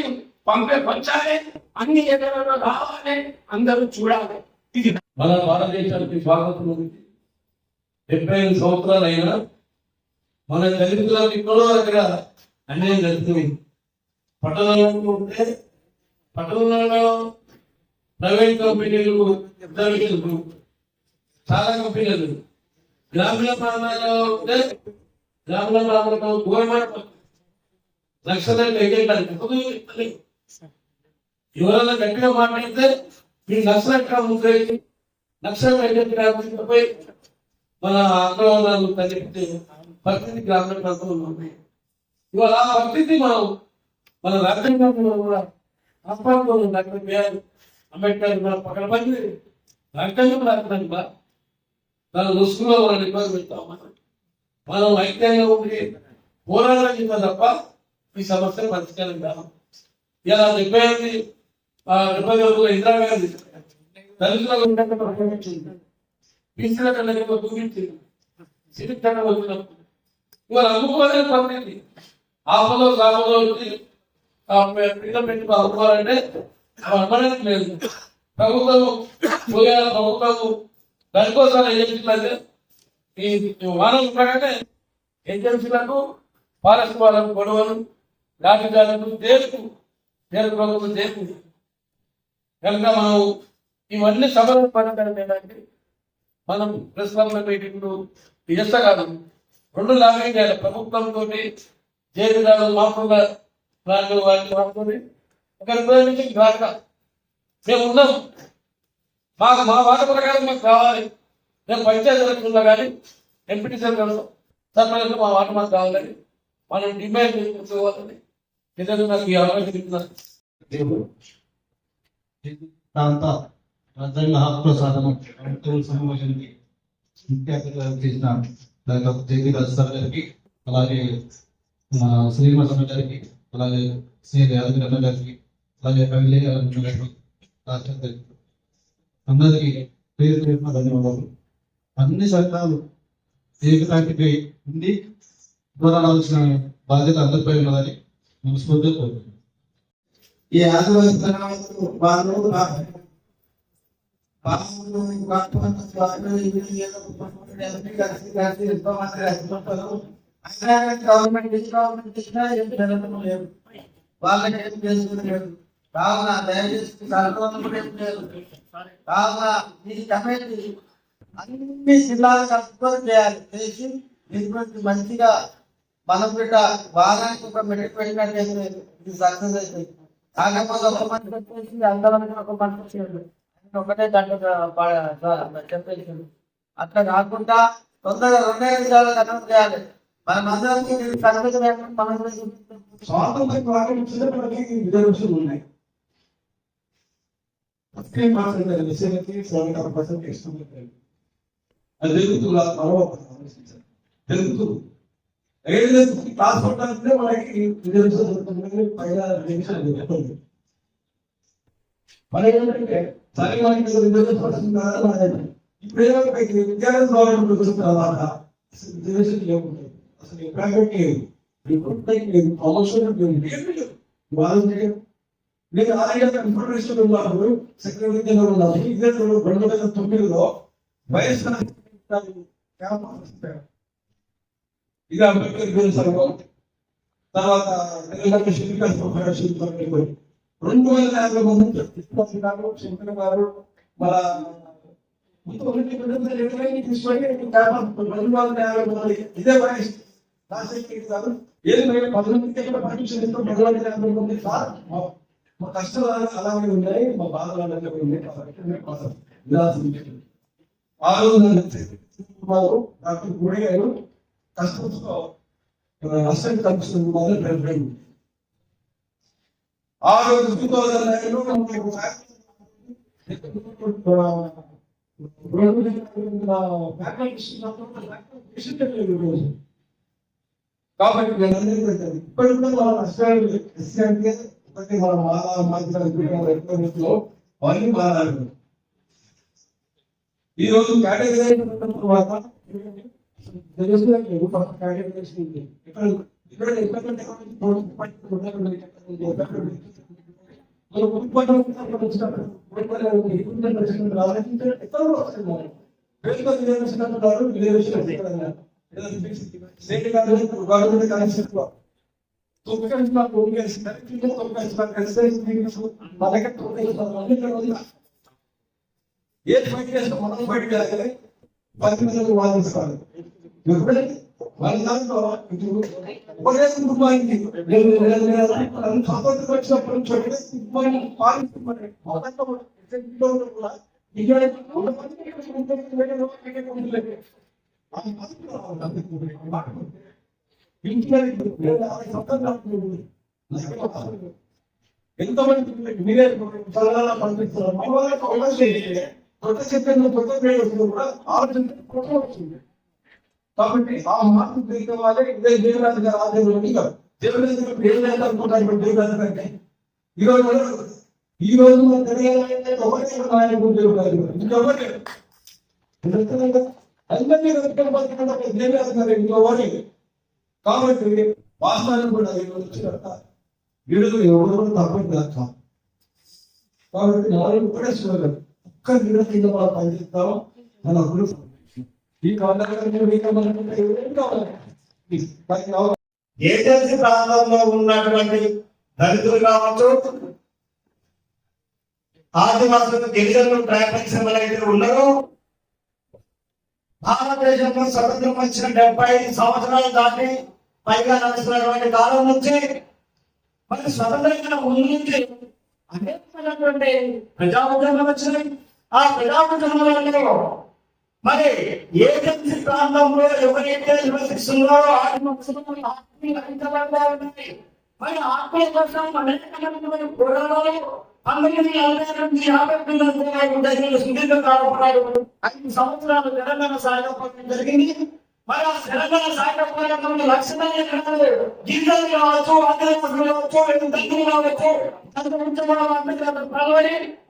G: పంచాలి. అన్ని ఎదురులో రావాలి, అందరూ చూడాలి. ఇది
E: మన భారతదేశానికి స్వాతంత్రం గురించి 75 సంవత్సరాలైనా మన దళితులకు ఎక్కడో దగ్గర అన్యాయం జరుగుతుంది. పట్టణంలో ఉంటే పట్టణంలో ప్రైవేట్ కంపెనీలు చాలా కంపెనీలు, గ్రామీణ ప్రాంతాల్లో ఉంటే గ్రామీణ ప్రాంతాల్లో గవర్నమెంట్ లక్షలు ఎగేటానికి ఎవరైనా గట్టిగా మాట్లాడితే మీరు లక్షలు ఎక్కడ ముందు లక్షలు పోయి మన ఆందోళనలు తగ్గితే పరిస్థితి గ్రామీణ ప్రాంతంలో ఉన్నాయి. ఇవాళ ఆ పరిస్థితి మన రాజ్యాంగంలో కూడా డాక్టర్ బిఆర్ అంబేద్కర్ పక్కన పని రాజ్యాంగం రాజధాని దాని రుసుకులో వాళ్ళని ఇబ్బంది పెడతాం. మనం ఐక్యంగా ఉండి పోరాటం తప్ప ఈ సమస్య పరిష్కారం కాదు. ఇలా 70 ఇందిరాగాంధీ దళితులకు బీసీల కన్నా దూరించింది. సిరికన్న వచ్చినప్పుడు ఇవాళ అమ్ముకోలేని పరిస్థితి. ఆపలో సాపలో వచ్చి పిల్లలు పెట్టి అమ్ముకోవాలంటే అమ్మడానికి లేదు. ప్రభుత్వం దానికోసం ఏం చేసిందంటే ఈ వారం ప్రకారం ఏజెన్సీలకు ఫారెస్ట్ వాళ్ళకు గొడవలు రాజధానులకు ప్రభుత్వం చేసింది కనుక మనం ఇవన్నీ సభలు పడడం ఏంటంటే మనం ప్రెస్ క్లబ్ల మీటింగ్లు చేస్తా కాదు, 2 లాంగ్వేజ్ చేయాలి. ప్రభుత్వంతో జైలు మామూలుగా వాటిని ఒకరి కాక మేము ఉన్నాం. మా వాట ప్రకారం మాకు కావాలి. మేము పంచాయతీ ఎలక్షన్లో కానీ ఎంపీటీసీ సర్పంచ్ మా వాట మాకు కావాలని మనం డిమాండ్ చేసుకోవాలని ఇద్దరు నాకు ఈ అవకాశం ఇస్తున్నారు.
H: ప్రాంత రాజ్యాంగ హక్కుల సాధన సమావేశానికి ముఖ్య అతిథిగా చేసిన డాక్టర్ జేపీ రాజసార్ గారికి, అలాగే శ్రీనివాస గారికి, అలాగే శ్రీ యాదగిరి అన్న గారికి, అలాగే కవిలే గారికి, అందరికీ పేరు పేరున ధన్యవాదాలు. అన్ని సంఘాలు ఏకతాటిపై ఉండి పోరాడాల్సిన బాధ్యత అందరిపై ఉన్నదని మనస్ఫూర్తిగా కోరుతున్నాను.
D: ఈ ఆదివాసీ వాళ్ళు గవర్నమెంట్ ఇచ్చినా ఏం జరగడం లేదు, వాళ్ళకి ఏం చేసుకునేది కావున దయచేసి సర్వం కూడా ఏం లేదు. కావున ఈ కమిటీ అన్ని జిల్లాలకు అద్భుతం చేయాలి, చేసి దీనికి మంచిగా మనం బిడ్డ వారానికి ఒక మెడిట్ పెట్టినట్టు ఇది సక్సెస్ అవుతుంది. కాకపోతే ఒక మంది పెట్టేసి అందరం ఒక మంది చేయాలి ఒకటే దాంట్లో చెప్పేసి అట్లా కాకుండా తొందరగా 2 నిమిషాలు కన్వర్ట్ చేయాలి. మనం అందరికీ సక్సెస్ మనం
E: స్వాతంత్ర ప్రారంభించిన మనకి రిజర్వేషన్ ఉన్నాయి. 15% విషయానికి 75% ఇస్తున్నారు. అది జరుగుతుందా జరుగుతుంది. ట్రాన్స్పోర్ట్ అంటే మనకి రిజర్వేషన్ దొరుకుతుంది, పైగా రిజర్వేషన్ దొరుకుతుంది. మన ఏంటంటే సరే మనకి రిజర్వేషన్ వస్తుంది. ఇప్పుడు ఏమైనా విద్యార్థి గవర్నమెంట్ వచ్చిన తర్వాత రిజర్వేషన్ లేకుంటుంది, అసలు ప్రైవేట్ లేదు, ప్రమోషన్ వాళ్ళు నేను ఆర్ఐ ఇన్ఫర్మేషన్ ఉన్నప్పుడు సెక్రటరీ జనరల్ ఉన్నారు. 2009లో వైఎస్ఆర్ ఇది అంబేద్కర్ సంఘం, తర్వాత 2050 మంది శంకర్ గారు మన తీసుకొని ఇదే వయసు ఏది 10 పర్మిషన్ ఇస్తాం. మా కష్టాలు అలాగే ఉన్నాయి, మా బాధలు అలాగే ఉన్నాయి. ఆ రోజు డాక్టర్ గుడి గారు కష్టంతో అసెంట్ కమిషన్ ఆ రోజు 2009లో కాబట్టి నేనందరికీ పెట్టాను. ఇప్పటికి కూడా మన కష్టాలు అంటే మన మాట్లాడుతున్నారు అవన్నీ మాట్లాడుతున్నారు. ఈ రోజు కేటగిరీ తర్వాత ఏది బయట చేస్తాం మనం బయట చేయాలి, 10 మంది వాదిస్తారు. వాళ్ళ దాంట్లో ఒకే కుటుంబానికి స్వాతంత్రం వచ్చినప్పటి నుంచి ఒకే కుటుంబాన్ని పాలిస్తున్నారు. ఎంతమంది మీరే చల్లగా పంపిస్తున్నారు. మన వాళ్ళకి అవకాశం కొత్త చెప్పిన కొత్త కూడా ఆలోచించి కాబట్టి ఆ మార్పు తీసుకోవాలి. ఇదే దేవరాజు గారు ఆధ్వర్యంలో కాదు, దేవరాజు ఏదైనా అనుకుంటారు. దేవరాజు కంటే ఈ రోజు మన తెలియాలంటే ఒకటే నాయకుడు దేవరాజు గారు, ఇంకొకటి అందరినీ దేవరాజు గారు ఇంకొకటి. కాబట్టి వాస్తవానికి కూడా వచ్చినట్ట వీడులు ఎవరు కూడా తప్పని కాదు. కాబట్టి నాలుగు కూడా చూడలేదు, ఒక్క వీడు కింద మనం పనిచేస్తాం. మన అభివృద్ధి
A: ఏజెన్సీ ప్రాంతంలో ఉన్నటువంటి దళితులు కావచ్చు, ఆదివాసులు, గిరిజనులు, ట్రైబల్స్ ఎవరైతే ఉన్నారో, భారతదేశంలో స్వతంత్రం వచ్చిన 75 సంవత్సరాలు దాటి పైగా నడుస్తున్నటువంటి కాలం నుంచి మరి స్వతంత్రంగా ముందు నుంచి అనేకమైనటువంటి ప్రజా ఉద్యమాలు వచ్చినాయి. ఆ ప్రజా ఉద్యమాలలో మరి ఏజెన్సీ ప్రాంతంలో ఎవరైతే నివసిస్తున్నారో మరి ఆత్మీయ కోసం అనేకమైన పోరాటాలు 1950 సుదీర్ఘకాలపాటు 5 సంవత్సరాలు తెలంగాణ సాయుధ పోరాటం జరిగింది. మరి ఆ తెలంగాణ సాయుధ పోరాటంలో లక్ష్యమైన గిరిజనులు కావచ్చు, ఆదివాసులు కావచ్చు, దళితులు కావచ్చు,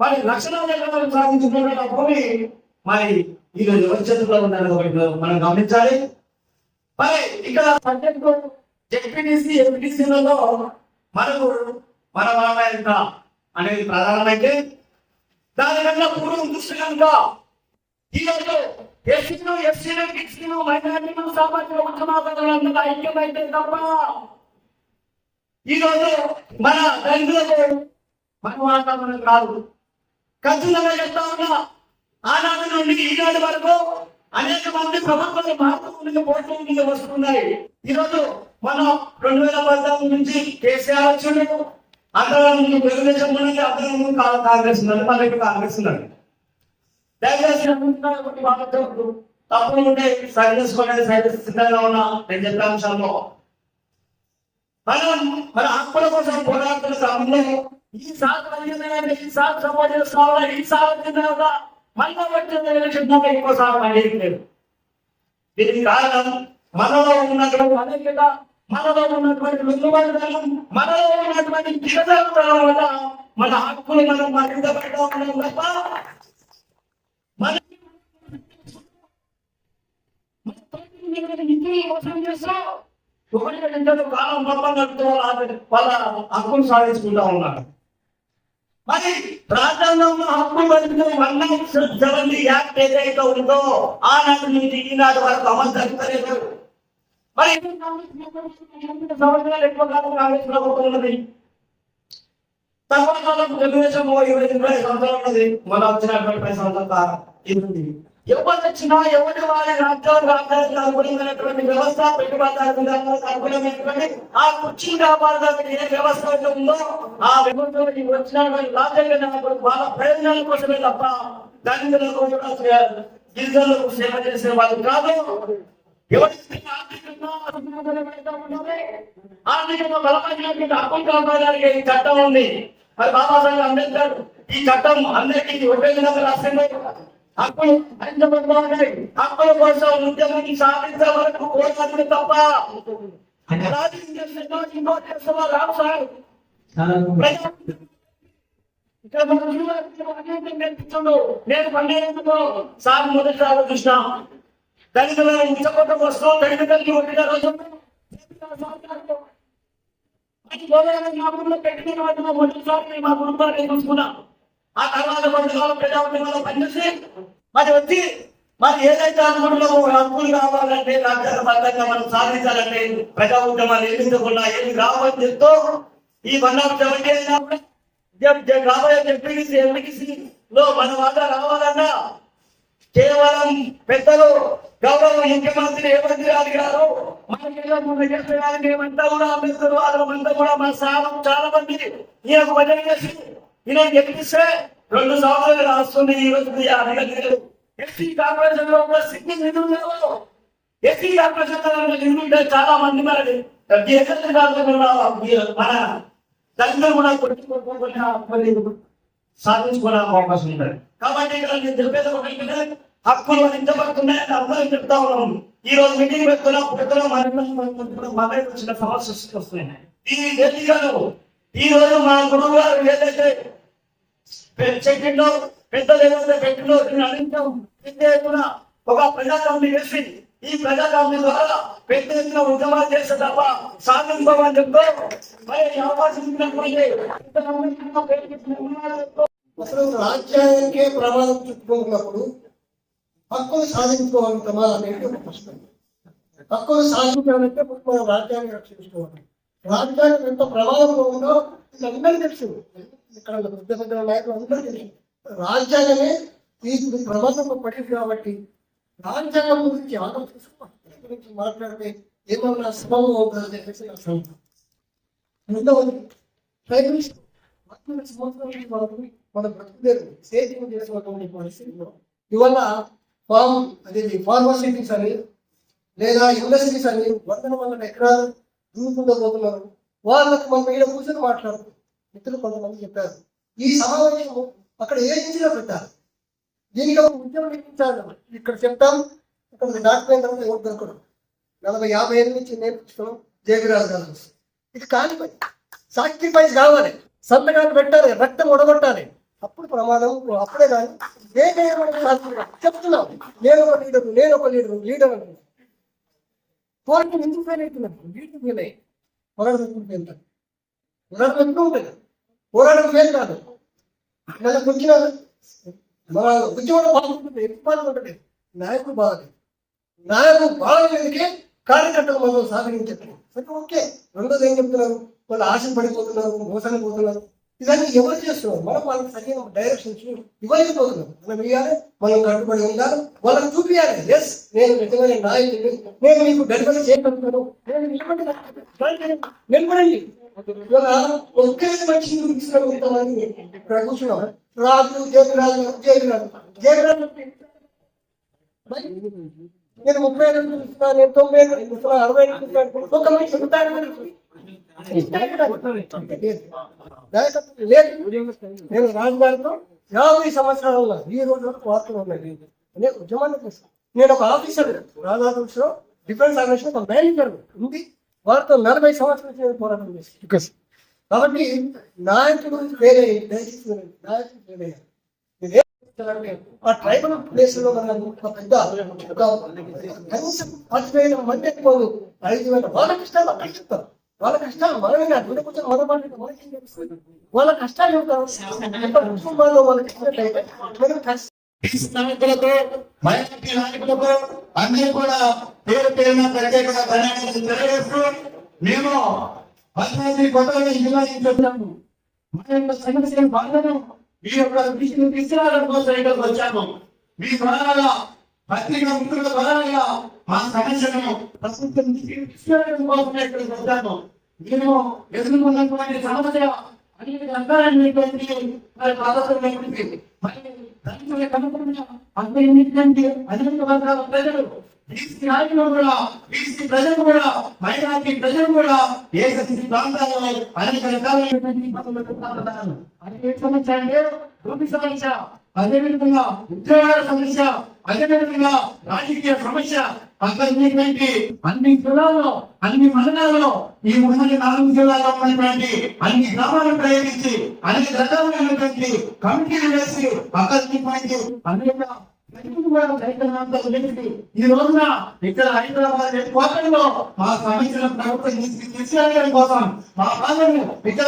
A: మరి లక్షణాలు సాధించుకున్న భూమి మరి ఈరోజు ఎవరి చేతుల్లో ఉందని మనం గమనించాలి. మరి ఇక్కడ సబ్జెక్టు జెడ్పీటీసీ, ఎంపీటీసీలలో మనకు మన ఎంత అనేది ప్రధానమైతే
G: దానికన్నా పూర్వం దృష్టి కనుక ఈరోజు ఎస్సీలు ఎస్సీలు గిస్సీలు మైనార్టీలు సామాజిక ఉద్యమాలందరూ ఐక్యమైతే తప్ప ఈరోజు మన దళితులకు మన వాతావరణం కాదు. ఖచ్చితంగా చెప్తా ఉన్నా, ఆనాటి నుండి ఈనాటి వరకు అనేక మంది ప్రభుత్వాలు మార్పు పోటీ వస్తున్నాయి. ఈరోజు మనం 2014 నుంచి కేసీఆర్ వచ్చాడు, అందరం ముందు తెలుగుదేశం ఉన్నది, అందరం ముందు కాంగ్రెస్ ఉన్నది, మనకి కాంగ్రెస్ ఉన్నది. దయచేసి తప్పులు ఉంటే సరి చేసుకోవడానికి సిద్ధంగా ఉన్నా. నేను చెప్పే అంశంలో మనం మన హక్కుల కోసం పోరాడుతున్న క్రమంలో ఈ సాగు సమాజం ఈ సాగు మళ్ళా వచ్చిన ఎలక్షన్ ఎక్కువ సాగు లేదు. దీనికి కారణం మనలో ఉన్నటువంటి అనేకత, మనలో ఉన్నటువంటి వెలువడడం, మనలో ఉన్నటువంటి దిగజారడం వల్ల మన హక్కులు మనం మరింత పడడం తప్ప ఒకటి కాలం మొత్తం వాళ్ళ హక్కులు సాధించుకుంటా ఉన్నారు. మరి రాజ్యాంగంలో హక్కు బతుకుని యాక్ట్ ఏదైతే ఉందో ఆనాటి నుంచి ఈనాటి వరకు అమలు జరుగుతలేదు. మరి సంవత్సరాలు ఎక్కువ కాలం కాంగ్రెస్ ప్రభుత్వం ఉన్నది, తక్కువ కాలం తెలుగుదేశం 20 సంవత్సరాలు ఉన్నది, మన వచ్చినటువంటి 10 సంవత్సరాలు ఇది. ఎవరు వచ్చినా ఎవరి వారి రాజ్యాంగానికి అనుగుణమైనటువంటి వ్యవస్థ, పెట్టుబడిదారులకు అనుగుణమైనటువంటి ఆ కుర్చీ వ్యాపారానికి ఏ వ్యవస్థ అయితే ఉందో ఆ వ్యవస్థలోకి వచ్చినటువంటి రాజ్యాంగ నాయకులు వాళ్ళ ప్రయోజనాల కోసమే తప్ప దళితులకు గిరిజనులకు సేవ చేసే వాళ్ళు కాదు. ఎవరికి ఆర్థికంగా బలపడినటువంటి హక్కులు కాపాడడానికి ఈ చట్టం ఉంది. మరి బాబాసాహెబ్ అంబేద్కర్ ఈ చట్టం అందరికీ ఒకే విధంగా రాసింది. హక్కులు హక్కుల కోసం ఉద్యమాన్ని సాధించే వరకు పోరాటం తప్ప నేను 12 సార్ మొదటిసారి చూసిన దళితులను ఉచ్చకొట్ట వస్తూ దళితులకి ఒకటి రోజు పెట్టిన మొదటిసారి మా కుటుంబాన్ని చూసుకున్నా. ఆ తర్వాత కొంతకాలం ప్రజాఉద్యమంలో పనిచేసి మరి వచ్చి మరి ఏదైతే అనుకుంటున్నామో హక్కులు కావాలంటే రాజ్యాంగబద్ధంగా మనం సాధించాలంటే ప్రజా ఉద్యమాలు ఎదిరించకుండా ఏమి కావాలని చెప్తూ ఈ 170 రాబోయే ఎంపీసీలో మన వాటా రావాలన్నా కేవలం పెద్దలు గౌరవ ముఖ్యమంత్రి రేవంత్ రెడ్డి గారు మనకి ఏమంతా కూడా అంబేద్కర్ వాళ్ళంతా కూడా మన సారం చాలా మంది ఈయనకు భజన చేసి ఈయన గెలిపిస్తే 2 సంవత్సరాలు రాస్తుంది. ఈ రోజు 50 గంటలు ఎస్సీ కార్పొరేషన్ లో సిగ్గు నిధులు లేవు. ఎస్సీ కార్పొరేషన్ నిధులు చాలా మంది మనది మన దళితులు కూడా కొట్టుకోకుండా సాధించుకోవడానికి అవకాశం ఉంటుంది. కాబట్టి ఇక్కడ నేను చెప్పేది హక్కులు అందించబడుతున్నాయని అందరూ చెప్తా ఉన్నాం. ఈ రోజు మీటింగ్ పెడుతున్నాం మన చిన్న సమస్య వస్తున్నాయి. ఇది తెలియదు. ఈ రోజు మా గురువు గారు ఏదైతే చెట్టిండో పెద్దలు ఏదైతే పెట్టిండో పెద్ద ఎత్తున ఒక ప్రజాస్వామ్యం చేసి ఈ ప్రజాస్వామ్యం ద్వారా పెద్ద ఎత్తున ఉద్యమాలు చేస్తే తప్ప సాధించమని చెప్తూ మరి అవకాశం
A: అసలు రాజ్యాంగానికే ప్రమాదం చుట్టుకుంటున్నప్పుడు హక్కులు సాధించుకోగలుగుతామా అనేది ఒక ప్రశ్న. హక్కులు సాధించాలంటే మనం రాజ్యాంగం రక్షించుకోవాలి. రాజ్యాంగం ఎంత ప్రమాదంలో ఉందో అందరికీ తెలుసు. ఇక్కడ పెద్ద పెద్ద నాయకులు అందరూ తెలుసు. రాజ్యాంగమే ఈ ప్రమాదంలో పడింది కాబట్టి రాజ్యాంగం గురించి ఆలోచించుకోవాలి. గురించి మాట్లాడితే ఏమన్నా స్వభావం అవుతుందని చెప్పేసి నా సంగతి. రెండవది మన బ్రతుకుదేరు సేద్యం చేసినటువంటి పరిస్థితుల్లో ఇవల్ల ఫార్మసిటీస్ అని లేదా ఇండస్ట్రీస్ అని 100 ఎకరాలు దూరుకుంటూ పోతున్నారు. వాళ్ళకు మనం ఇక్కడ కూర్చొని మాట్లాడుతాం. మిత్రులు కొంతమంది చెప్పారు ఈ సమావేశం అక్కడ ఏజెన్సీలో పెట్టారు. దీనికి ఒక ఉద్యమం నిర్మించాలి. ఇక్కడ చెప్తాం, ఇక్కడ డాక్టర్ అయిన తర్వాత ఎవరు దొరకడం 40-50 ఏళ్ళ నుంచి నేర్పించడం జయవిరాజు గారు. ఇది కాని పని. సాక్రిఫైస్ కావాలి, సంతకాలు పెట్టాలి, రక్తం ఒడగొట్టాలి. అప్పుడు ప్రమాదం. అప్పుడే కానీ చెప్తున్నాం నేను ఒక లీడర్ అంటున్నాను. పోరాటం ఎందుకు ఫెయిల్ అవుతున్నాను? లీడర్ ఫెయిల్ అయ్యి పోరాటం ఫెయిల్ పోరాటం ఎందుకు ఉంటుంది? పోరాటం ఫెయిల్ కాదు. నెలకు వచ్చిన మన ఉద్యోగం బాగుంటుంది, ఎక్కువ బాగుంటుంది, నాయకుడు బాగాలేదు. నాయకుడు బాగలేదుకే కార్యకర్తలు మనం సాగరించారు. ఓకే, రెండోది ఏం చెప్తున్నారు, వాళ్ళు ఆశ పడిపోతున్నారు, మోసానికి పోతున్నారు. ఇవన్నీ ఎవరు చేస్తున్నారు? మనం వాళ్ళకి సరైన డైరెక్షన్స్ ఇవ్వలేకపోతున్నాం. మనం ఇవ్వాలి, మనం కట్టుబడి ఉండాలి, వాళ్ళకి చూపించాలి. ఎస్, నేను నిజమైన నాయకుడిని, నేను మీకు డెలివరీ చేయగలుగుతాను, నేను నిలబడండి. ఇవాళ ఒకే మనిషిని చూపిస్తున్నారు కొంతమంది. ఇక్కడ కూర్చున్నాం, రాజు జయరాజు నేను 30 ఏళ్ళు చూపిస్తున్నాను, నేను 90 ఏళ్ళు చూపిస్తున్నాను, 60 ఏళ్ళు చూపిస్తున్నాను, ఒక మనిషి లేదు. నేను రాజుగారితో 50 సంవత్సరాల ఈ రోజు వరకు వార్తలు ఉన్నాయి. నేను ఉద్యమాన్ని చేస్తాను. నేను ఒక ఆఫీసర్, రాజాఫీస్ లో డిఫెన్స్ ఆర్గనైజేషన్ ఒక మేనేజర్ ఉంది. వారితో 40 సంవత్సరాల నుంచి పోరాటం చేస్తాను. కాబట్టి నాయకుడు వేరే, నాయకుడు వేరే. ఆ ట్రైబల్ ప్లేస్ లో ఒక పెద్ద కనీసం 10,000 మంది ఎక్కువ 5,000 వాళ్ళ కష్టాలు అక్కడ చెప్తారు. వాళ్ళ కష్టాలు మనమే కూర్చొని వాళ్ళ కష్టాలు కుటుంబాల్లో వాళ్ళ కష్టాలైతే
E: నాయకులకు, మైనారిటీ నాయకులకు అందరూ కూడా పేరు పేరున ప్రత్యేకంగా ధన్యవాదాలు తెలియజేస్తూ మేము పంచాయతీ కొత్తగా జిల్లా చెప్తాము. మా యొక్క సమస్యల బాధను మీ యొక్క దృష్టిని తీసుకురావడం కోసం ఇక్కడికి వచ్చాము. మీ ద్వారా పత్రిక మిత్రుల ద్వారా మా సమస్యలను ప్రభుత్వం తీసుకురావడం కోసం ఇక్కడికి వచ్చాము. మేము ఎదుర్కొన్నటువంటి సమస్య అనేక రకాలైనటువంటి అనేక వర్గాల ప్రజలు, బీసీ నాయకులు కూడా, బీసీ ప్రజలు కూడా, మైనారిటీ ప్రజలు కూడా ఏకశిశు ప్రాంతాల్లో అనేక రకాలైనటువంటి సమస్య అంటే భూమి సమస్య, అదేవిధంగా ఉద్యోగాల సమస్య, అదేవిధంగా రాజకీయ సమస్య, అక్కడ అన్ని జిల్లాల్లో, అన్ని మండలాల్లో, ఈ ఉమ్మడి 4 జిల్లాల్లో ఉన్నటువంటి అన్ని గ్రామాలను ప్రయోగించి అనేక రకాలైనటువంటి కమిటీలు వేసి అక్కడ అనేక ఈ రోజున ఇక్కడ హైదరాబాద్ కోటలో మా సమస్యల ప్రభుత్వం తీసుకెళ్ళడం కోసం మా బాధను ఇక్కడ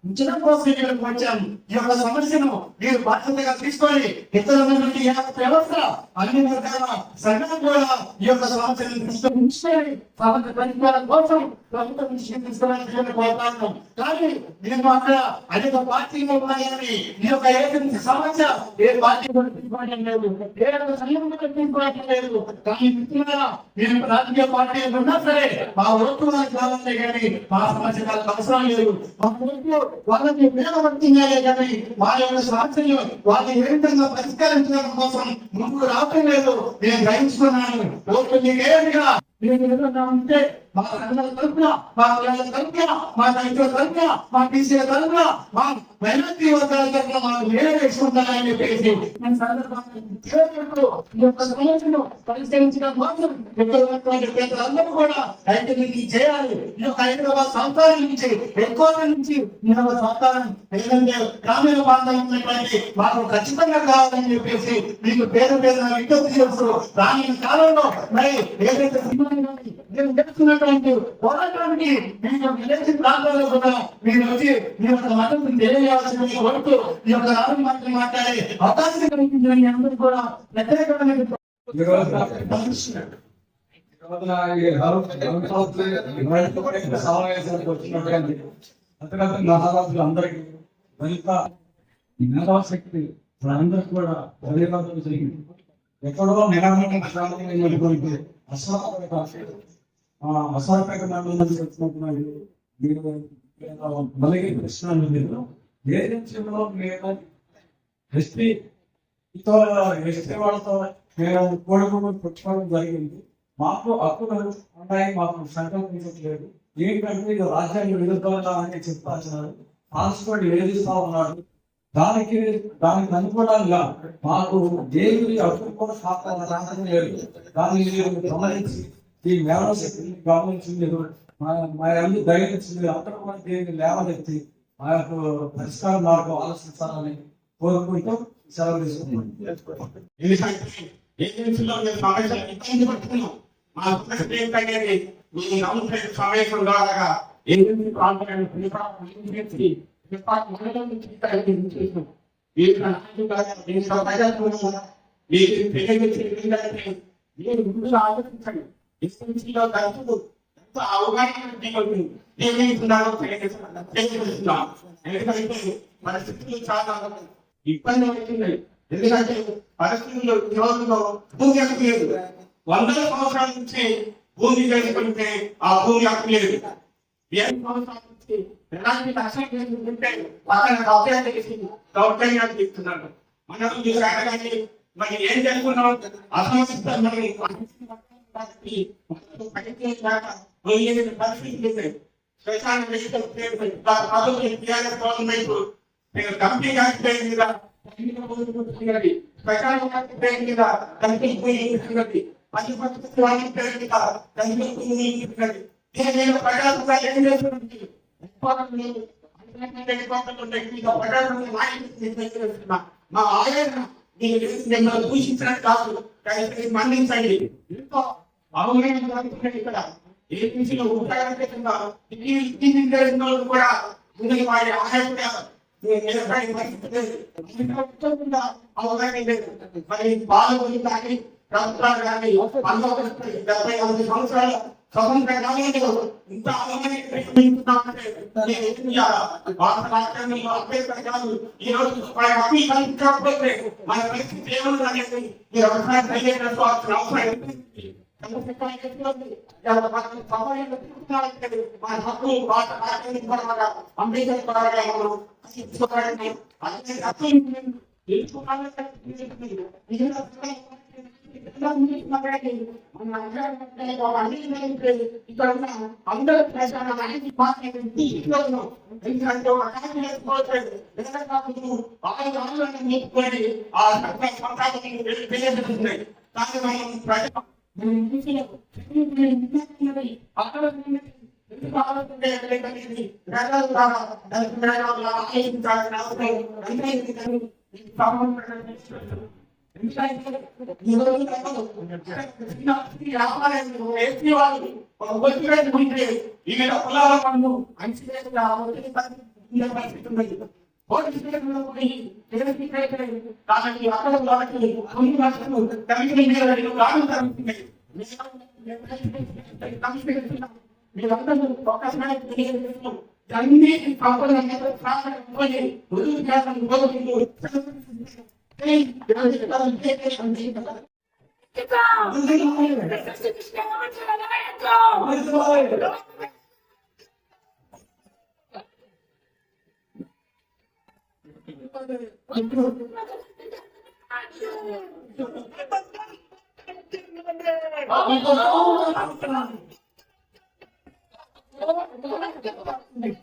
E: ఉంచడం కోసం ఇక్కడికి వచ్చాము. ఈ యొక్క సమస్యను మీరు బాధ్యతగా తీసుకొని ఇతర వ్యవస్థ అన్ని వర్గాల సంఘం కూడా ఈ యొక్క సమస్యను తీసుకొని పరిష్కారం కోసం ప్రభుత్వం తీసుకుని పోతాను. కానీ నేను అక్కడ అనేక పార్టీలు ఉన్నాయని ఈ యొక్క ఏజెన్సీ సమస్య ఏ పార్టీ తీసుకోవడం లేదు, ఏ సంఘం తీసుకోవడం లేదు. కానీ మిత్రులారా, మీరు రాజకీయ పార్టీలు ఉన్నా సరే మా ఓటు కావాలే కానీ మా సమస్య అవసరం లేదు. మా ఓట్లు వాళ్ళని ఉపయోగపడుతున్నాయే కానీ మా యొక్క సమస్యలు వాళ్ళు ఏ విధంగా పరిష్కరించడం కోసం ముందుకు రావడం లేదు. నేను గ్రహించుకున్నాను. ఓట్లు మీకేమిగా మీరు ఏదైనా ఉంటే మా సంఘాల తరఫున, మా పిల్లల తరఫున, మా రైతుల తరఫున, మా బీసీల తరఫున, మా మైనారిటీ వర్గాల తరఫున మాకు వేరే వేసుకుంటానని చెప్పేసి నేను సందర్భంగా ఈ యొక్క సమస్యను పరిష్కరించడం కోసం ప్రజలందరూ కూడా రైతులకి చేయాలి. ఈ యొక్క హైదరాబాద్ సంస్థానం నుంచి ఎక్కువ నుంచి సంస్థానం ఎందుకంటే గ్రామీణ ప్రాంతంలో ఉన్నటువంటి మాకు ఖచ్చితంగా కావాలని చెప్పేసి మీకు పేరు విజ్ఞప్తి చేస్తూ రానున్న కాలంలో మరి ఏదైతే నేను చేస్తున్నటువంటి పోరాటానికి మీరు విదేశీ ప్రాంతాల్లో కూడా మీరు వచ్చి మీ యొక్క మద్దతు తెలియజేయాల్సిన కోరుతూ ఈ యొక్క నాలుగు మాటలు మాట్లాడే అవకాశం కలిగిందని అందరూ కూడా ప్రత్యేకమైన
H: సమావేశానికి వచ్చినటువంటి అంతర్గత మహారాజులు అందరికీ దళిత మేధాశక్తి వాళ్ళందరికీ కూడా ధన్యవాదాలు జరిగింది. ఎక్కడో నిరామటువంటి అసోపేట మండలం నుంచి వచ్చినటువంటి మీరు బలగి కృష్ణ మీరు ఏజెన్సీలో మేము ఎస్పీ వాళ్ళతో మేము కోడుకోవడం పెట్టుకోవడం జరిగింది. మాకు హక్కులు ఉన్నాయి, మాకు సంకల్పించట్లేదు. ఏంటంటే ఇది రాజ్యాంగ విరుద్ధంగా అని చెప్తారు, పాస్పోర్ట్ వేధిస్తా ఉన్నాడు. దానికి అనుకూలంగా మాకు దేవుడి హక్కులు కూడా కాపాడాలని లేదు. దాన్ని గమనించి ఈ మేధాశక్తిని గమనించింది, మా అందరూ దయచేసి అందరూ కూడా దీన్ని లేవనెత్తి మా యొక్క పరిష్కార మార్గం ఆలోచించాలని కోరుకుంటూ సెలవు తీసుకుంటున్నాం.
E: సమావేశం ద్వారా
G: ఈ ప్రణాళిక దీంట్లో ప్రజాస్వామ్యం మీకు తెలియజేసేది ఏంటంటే మీరు ముందుగా ఆలోచించండి. ఎస్ఎంసీలో తరచు ఎంత అవగాహన తెలియజేస్తున్నారో తెలియజేస్తున్నాం. ఎందుకంటే పరిస్థితులు చాలా ఇబ్బంది అవుతుంది. ఎందుకంటే పరిస్థితులు ఈ రోజుల్లో భూమి హక్కు లేదు. 100 సంవత్సరాల నుంచి భూమి చేసుకుంటే ఆ భూమి హక్కు లేదు. 20 సంవత్సరాల నుంచి ఎలాంటి నష్టం చేసుకుంటే పక్కన కబ్జా చేసి దౌర్జన్యాలు చేస్తున్నారు. మనం కానీ మరి ఏం చేసుకున్నాం అసమస్త పరిస్థితి శ్మశాన గవర్నమెంట్ కంపెనీ మీద శ్మశాన మీద కనిపించింది. ప్రజాసభ ఏం చేస్తుంది మా ఆయన మిమ్మల్ని దూషించడం కాదు, మన్నించండి. ఎంతో అవమానం ఇక్కడ ఏపీసీలో ఉంటాయంటే కూడా ముందుకు వారి ఆదాయం కూడా మరి బాలబడి కానీ ప్రభుత్వాలు కానీ 1975 సంవత్సరాల స్వతంత్ర కాలంలో ఇంత భారత రాష్ట్రంలో అంబేద్కర్ కాదు ఈ రోజు కల్పించకపోతే మన పరిస్థితి ఏమన్నా అనేది మీరు ఒకసారి తెలియజేసుకోవాల్సిన అవసరం మన హక్కులు భారత రాష్ట్రానికి అంబేద్కర్ ఇక్కడ ఉన్న అందరూ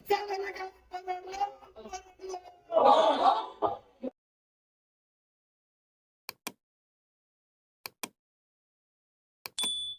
B: Jangan